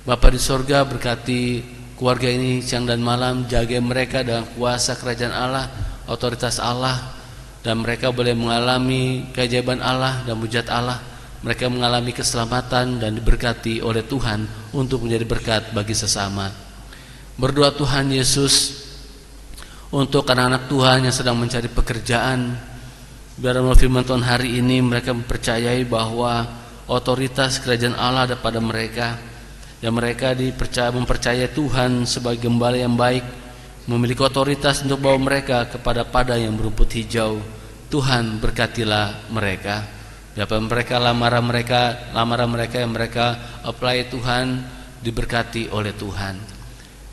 Bapa di sorga, berkati keluarga ini siang dan malam, jaga mereka dengan kuasa kerajaan Allah, otoritas Allah, dan mereka boleh mengalami keajaiban Allah dan mujizat Allah. Mereka mengalami keselamatan dan diberkati oleh Tuhan untuk menjadi berkat bagi sesama. Berdoa Tuhan Yesus untuk anak-anak Tuhan yang sedang mencari pekerjaan, biar melalui firman Tuhan hari ini mereka mempercayai bahwa otoritas kerajaan Allah ada pada mereka, dan mereka mempercayai Tuhan sebagai gembala yang baik, memiliki otoritas untuk bawa mereka kepada padang yang berumput hijau. Tuhan berkatilah mereka. Dapat mereka lamaran mereka yang mereka apply Tuhan diberkati oleh Tuhan.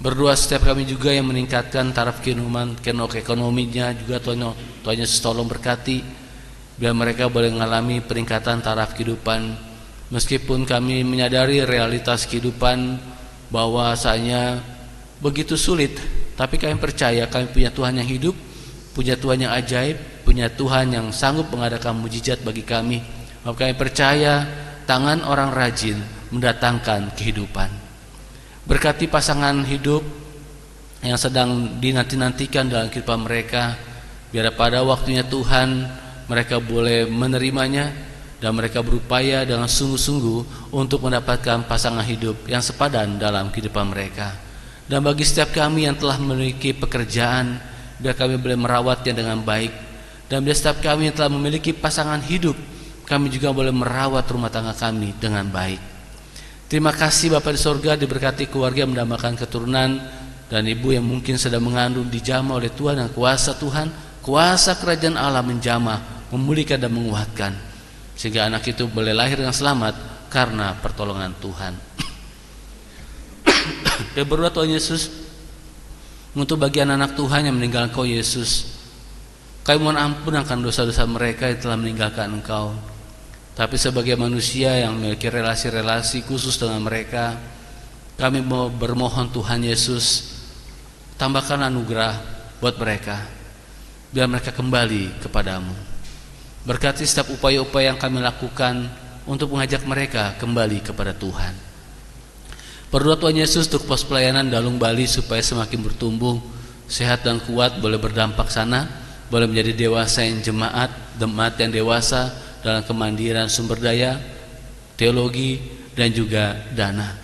Berdoa setiap kami juga yang meningkatkan taraf kehidupan ekonominya juga Tuhan Yesus tolong berkati, biar mereka boleh mengalami peningkatan taraf kehidupan. Meskipun kami menyadari realitas kehidupan bahwasanya begitu sulit, tapi kami percaya kami punya Tuhan yang hidup, punya Tuhan yang ajaib, punya Tuhan yang sanggup mengadakan mujizat bagi kami. Maka kami percaya tangan orang rajin mendatangkan kehidupan. Berkati pasangan hidup yang sedang dinanti-nantikan dalam kehidupan mereka, biar pada waktunya Tuhan mereka boleh menerimanya, dan mereka berupaya dengan sungguh-sungguh untuk mendapatkan pasangan hidup yang sepadan dalam kehidupan mereka. Dan bagi setiap kami yang telah memiliki pekerjaan, biar kami boleh merawatnya dengan baik. Dan biar setiap kami yang telah memiliki pasangan hidup, kami juga boleh merawat rumah tangga kami dengan baik. Terima kasih Bapa di sorga, diberkati keluarga yang mendambakan keturunan, dan ibu yang mungkin sedang mengandung dijamah oleh Tuhan, dan kuasa Tuhan, kuasa kerajaan Allah menjamah, memulihkan dan menguatkan, sehingga anak itu boleh lahir dengan selamat karena pertolongan Tuhan. Dan berdoa Tuhan Yesus Untuk bagian anak Tuhan yang meninggalkan Engkau Yesus, kami mohon ampun akan dosa-dosa mereka yang telah meninggalkan Engkau. Tapi sebagai manusia yang memiliki relasi-relasi khusus dengan mereka, kami mau bermohon Tuhan Yesus, tambahkan anugerah buat mereka, biar mereka kembali kepadamu. Berkati setiap upaya-upaya yang kami lakukan untuk mengajak mereka kembali kepada Tuhan. Berdoa Tuhan Yesus untuk pos pelayanan Dalung Bali supaya semakin bertumbuh, sehat dan kuat, boleh berdampak sana, boleh menjadi dewasa yang jemaat yang dewasa dalam kemandirian sumber daya, teologi, dan juga dana.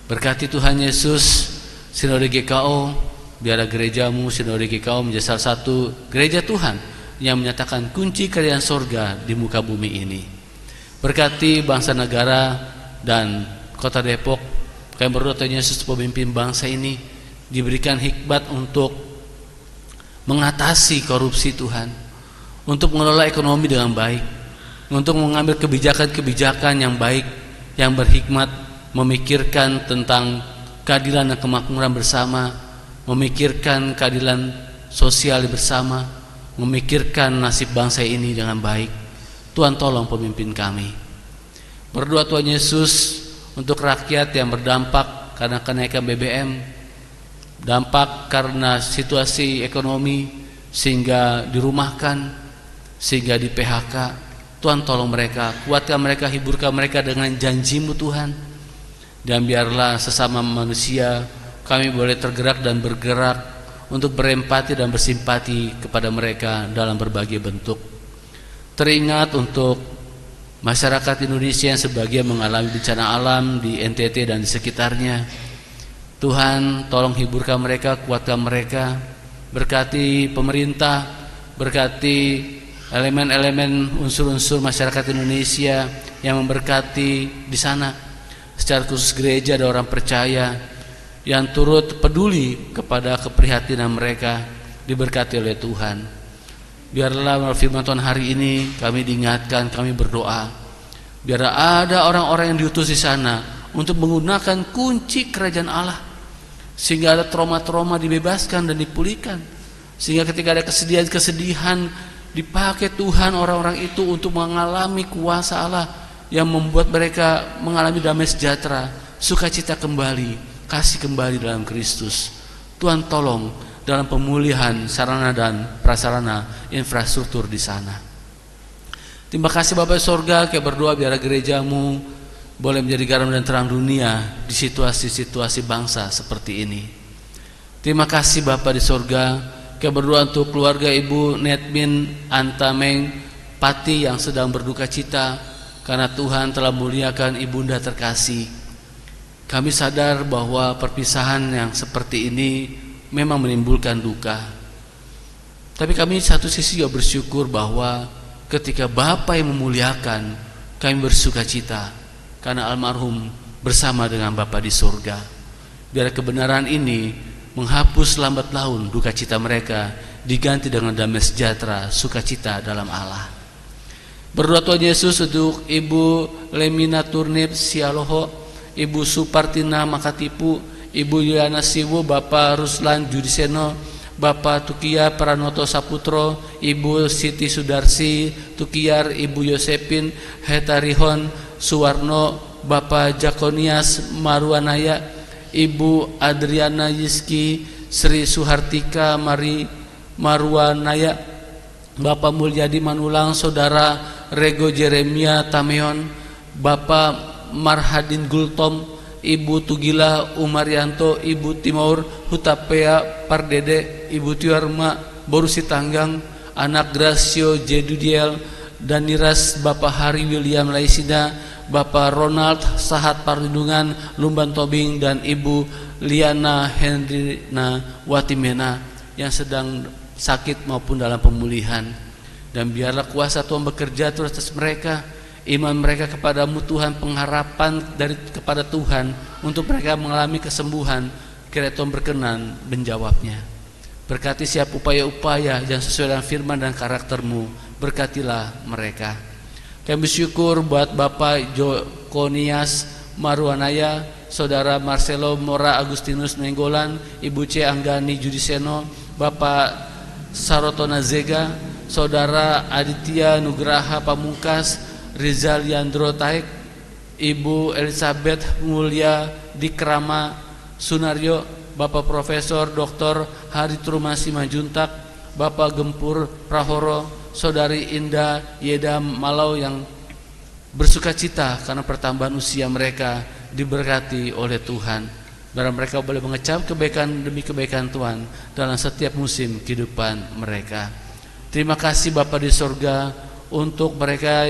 Berkati Tuhan Yesus Sinode GKO, biarlah gerejamu Sinode GKO menjadi salah satu gereja Tuhan yang menyatakan kunci kerajaan sorga di muka bumi ini. Berkati bangsa negara dan kota Depok. Kami berdoa Tuhan Yesus, pemimpin bangsa ini diberikan hikmat untuk mengatasi korupsi Tuhan, untuk mengelola ekonomi dengan baik, untuk mengambil kebijakan-kebijakan yang baik, yang berhikmat, memikirkan tentang keadilan dan kemakmuran bersama, memikirkan keadilan sosial bersama, memikirkan nasib bangsa ini dengan baik. Tuhan tolong pemimpin kami. Berdoa Tuhan Yesus untuk rakyat yang berdampak karena kenaikan BBM, dampak karena situasi ekonomi sehingga dirumahkan, sehingga di PHK. Tuhan tolong mereka, kuatkan mereka, hiburkan mereka dengan janji-Mu Tuhan. Dan biarlah sesama manusia kami boleh tergerak dan bergerak untuk berempati dan bersimpati kepada mereka dalam berbagai bentuk. Teringat untuk masyarakat Indonesia yang sebagian mengalami bencana alam di NTT dan di sekitarnya. Tuhan tolong hiburkan mereka, kuatkan mereka. Berkati pemerintah, berkati elemen-elemen unsur-unsur masyarakat Indonesia yang memberkati di sana. Secara khusus gereja dan orang percaya yang turut peduli kepada keprihatinan mereka, diberkati oleh Tuhan. Biarlah melalui firman Tuhan hari ini kami diingatkan, kami berdoa, biarlah ada orang-orang yang diutus di sana untuk menggunakan kunci kerajaan Allah, sehingga ada trauma-trauma dibebaskan dan dipulihkan, sehingga ketika ada kesedihan-kesedihan dipakai Tuhan orang-orang itu untuk mengalami kuasa Allah yang membuat mereka mengalami damai sejahtera, sukacita kembali, kasih kembali dalam Kristus. Tuhan tolong dalam pemulihan sarana dan prasarana infrastruktur di sana. Terima kasih Bapa di sorga, kami berdoa biar gerejamu boleh menjadi garam dan terang dunia di situasi-situasi bangsa seperti ini. Terima kasih Bapa di sorga, kami berdoa untuk keluarga Ibu Netmin Antameng Pati yang sedang berduka cita karena Tuhan telah muliakan ibunda terkasih. Kami sadar bahwa perpisahan yang seperti ini memang menimbulkan duka. Tapi kami satu sisi juga bersyukur bahwa ketika Bapa yang memuliakan, kami bersuka cita karena almarhum bersama dengan Bapa di surga. Biar kebenaran ini menghapus lambat laun duka cita mereka, diganti dengan damai sejahtera, sukacita dalam Allah. Berdoa Tuhan Yesus untuk Ibu Lemina Turnip Sialoho, Ibu Supartina Makatipu, Ibu Yuliana Siwu, Bapak Ruslan Judiseno, Bapak Tukia Pranoto Saputro, Ibu Siti Sudarsi Tukiar, Ibu Yosepin Hetarihon Suwarno, Bapak Jakonias Marwanaya, Ibu Adriana Yiski, Sri Suhartika Marwanaya, Bapak Mulyadi Manulang, Saudara Rego Jeremia Tameon, Bapak Marhadin Gultom, Ibu Tugila Umaryanto, Ibu Timur Hutapea Pardede, Ibu Tiarma Borusi Tanggang, Anak Gracio Jedudiel, Daniras Bapak Hari William Laisida, Bapak Ronald Sahat Perlindungan Lumban Tobing, dan Ibu Liana Hendrina Watimena yang sedang sakit maupun dalam pemulihan. Dan biarlah kuasa Tuhan bekerja terus atas mereka, iman mereka kepadamu Tuhan, pengharapan kepada Tuhan untuk mereka mengalami kesembuhan. Kiranya Tuhan berkenan menjawabnya. Berkati siap upaya-upaya yang sesuai dengan firman dan karaktermu, berkatilah mereka. Kami bersyukur buat Bapak Jokonias Marwanaya, Saudara Marcelo Mora Agustinus Nenggolan, Ibu C. Anggani Judiseno, Bapak Sarotona Zega, Saudara Aditya Nugraha Pamungkas, Rizal Yandro Taek, Ibu Elizabeth Mulia Dikrama Sunario, Bapak Profesor Dr. Harithruma Simanjuntak, Bapak Gempur Prahoro, Saudari Indah Yeda Malau yang bersuka cita karena pertambahan usia mereka, diberkati oleh Tuhan. Biar mereka boleh mengecap kebaikan demi kebaikan Tuhan dalam setiap musim kehidupan mereka. Terima kasih Bapa di sorga untuk mereka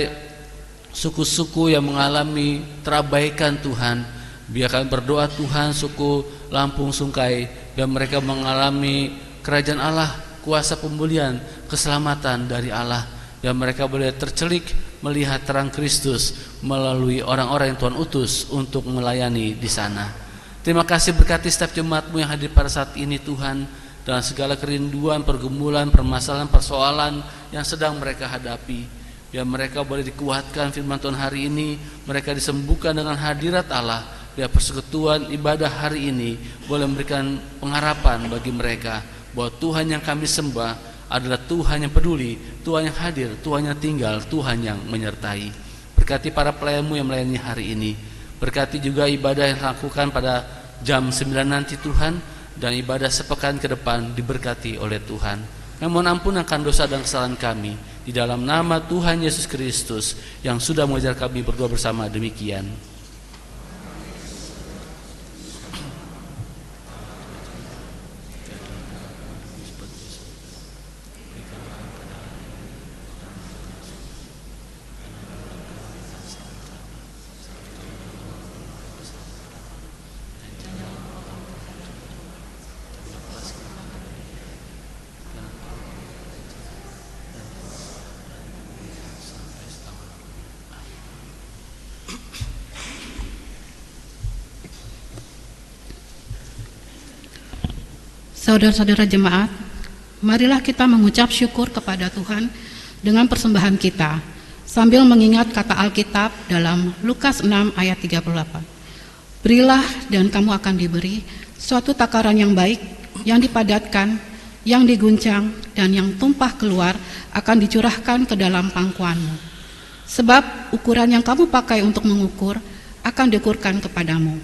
suku-suku yang mengalami terabaikan Tuhan. Biar kami berdoa Tuhan suku Lampung Sungkai, biar mereka mengalami kerajaan Allah, kuasa pemulihan, keselamatan dari Allah, biar mereka boleh tercelik melihat terang Kristus melalui orang-orang yang Tuhan utus untuk melayani di sana. Terima kasih berkati setiap jemaat-Mu yang hadir pada saat ini Tuhan, dalam segala kerinduan, pergumulan, permasalahan, persoalan yang sedang mereka hadapi. Biar mereka boleh dikuatkan firman Tuhan hari ini, mereka disembuhkan dengan hadirat Allah. Biar persekutuan ibadah hari ini boleh memberikan pengharapan bagi mereka bahwa Tuhan yang kami sembah adalah Tuhan yang peduli, Tuhan yang hadir, Tuhan yang tinggal, Tuhan yang menyertai. Berkati para pelayan-Mu yang melayani hari ini. Berkati juga ibadah yang dilakukan pada jam 9 nanti Tuhan, dan ibadah sepekan ke depan diberkati oleh Tuhan. Kami mohon ampun akan dosa dan kesalahan kami. Di dalam nama Tuhan Yesus Kristus yang sudah mengajar kami berdoa bersama demikian. Saudara-saudara jemaat, marilah kita mengucap syukur kepada Tuhan dengan persembahan kita, sambil mengingat kata Alkitab dalam Lukas 6 ayat 38. Berilah dan kamu akan diberi, suatu takaran yang baik, yang dipadatkan, yang diguncang, dan yang tumpah keluar akan dicurahkan ke dalam pangkuanmu. Sebab ukuran yang kamu pakai untuk mengukur akan diukurkan kepadamu.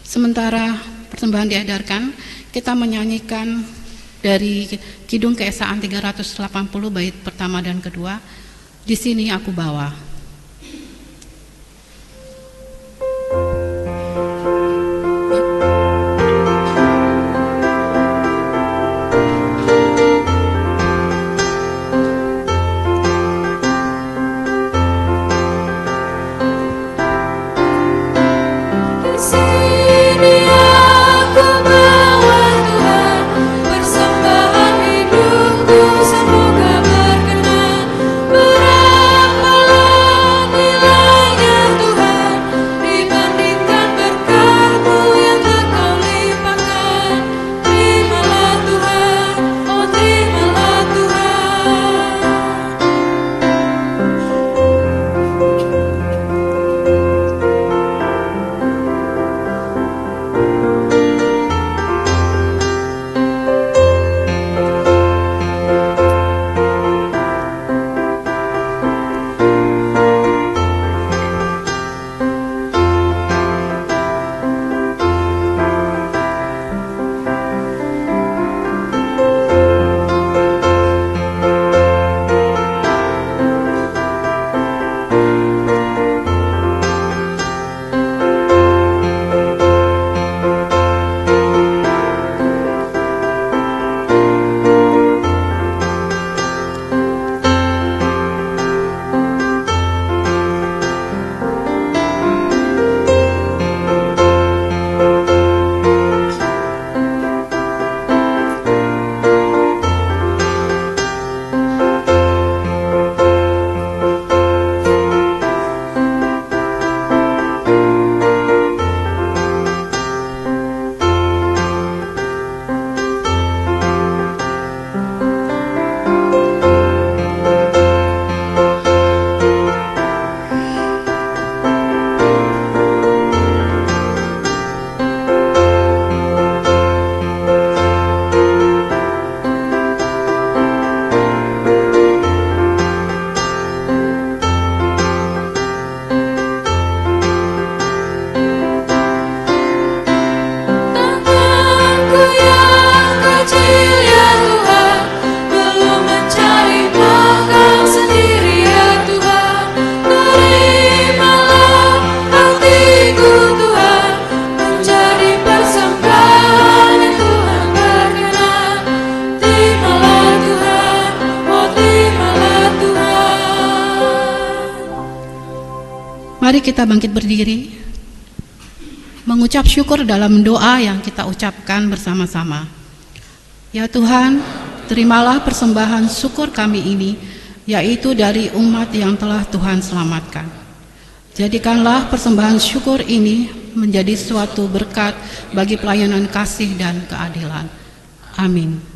Sementara persembahan diedarkan, kita menyanyikan dari Kidung Keesaan 380 bait pertama dan kedua, Di Sini Aku Bawa. Semoga berkenan, berahmalah Mari kita bangkit berdiri, mengucap syukur dalam doa yang kita ucapkan bersama-sama. Ya Tuhan, terimalah persembahan syukur kami ini, yaitu dari umat yang telah Tuhan selamatkan. Jadikanlah persembahan syukur ini menjadi suatu berkat bagi pelayanan kasih dan keadilan. Amin.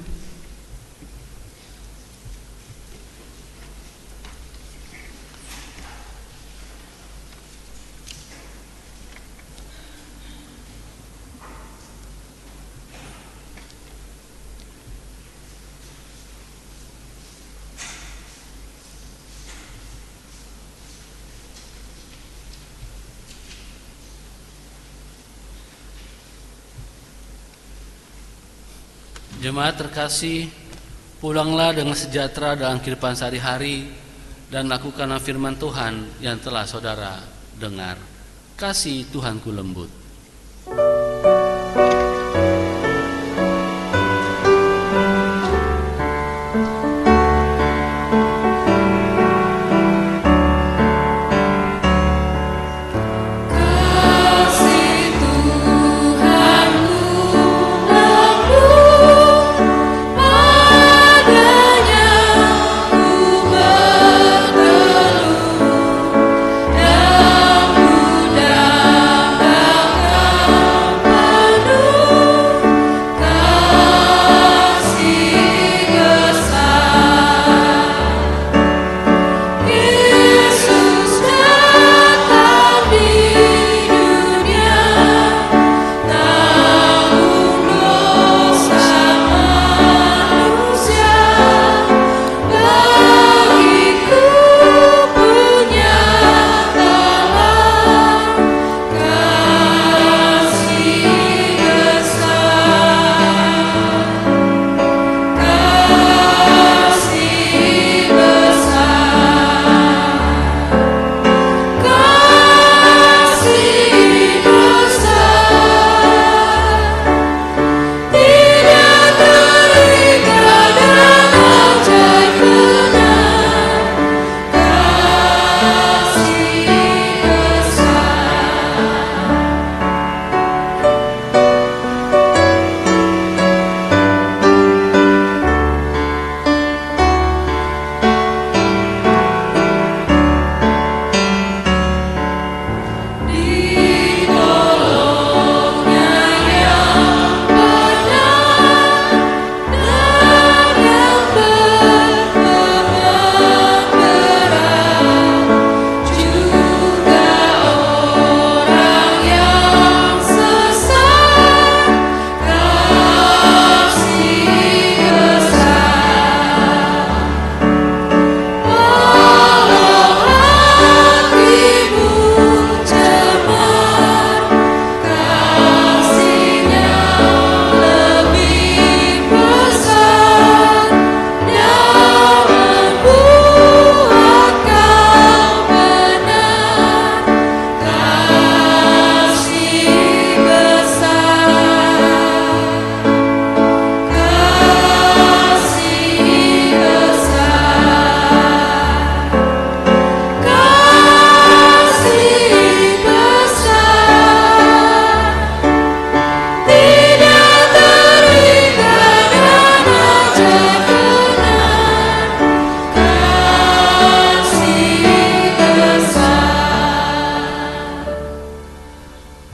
Jemaat terkasih, pulanglah dengan sejahtera dalam kehidupan sehari-hari dan lakukanlah firman Tuhan yang telah saudara dengar. Kasih Tuhanku lembut.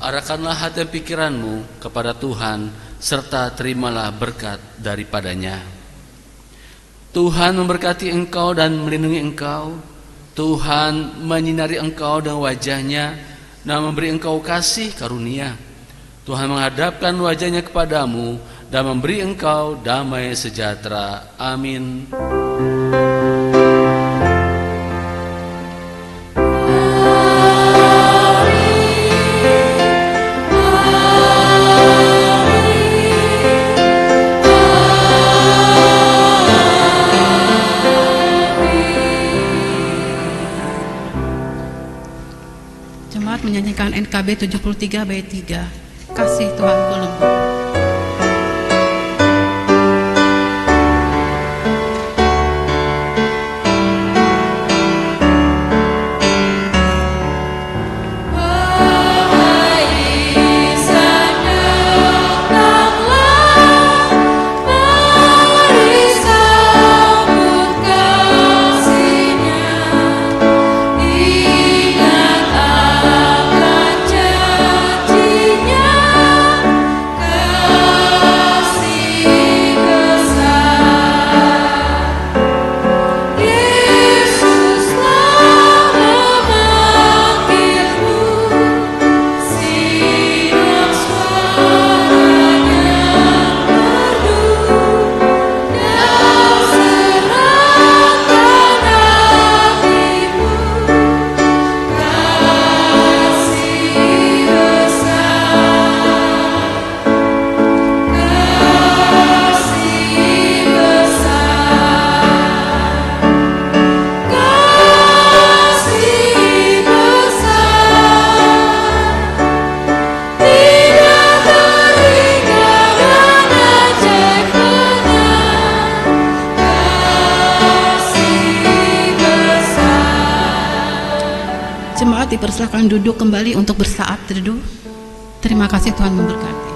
Arahkanlah hati dan pikiranmu kepada Tuhan, serta terimalah berkat daripadanya. Tuhan memberkati engkau dan melindungi engkau. Tuhan menyinari engkau dengan wajahnya dan memberi engkau kasih karunia. Tuhan menghadapkan wajahnya kepadamu dan memberi engkau damai sejahtera. Amin. Jemaat menyanyikan NKB 73 bait 3. Kasih Tuhanku lembut. Silakan duduk kembali untuk bersaat teduh. Terima kasih, Tuhan memberkati.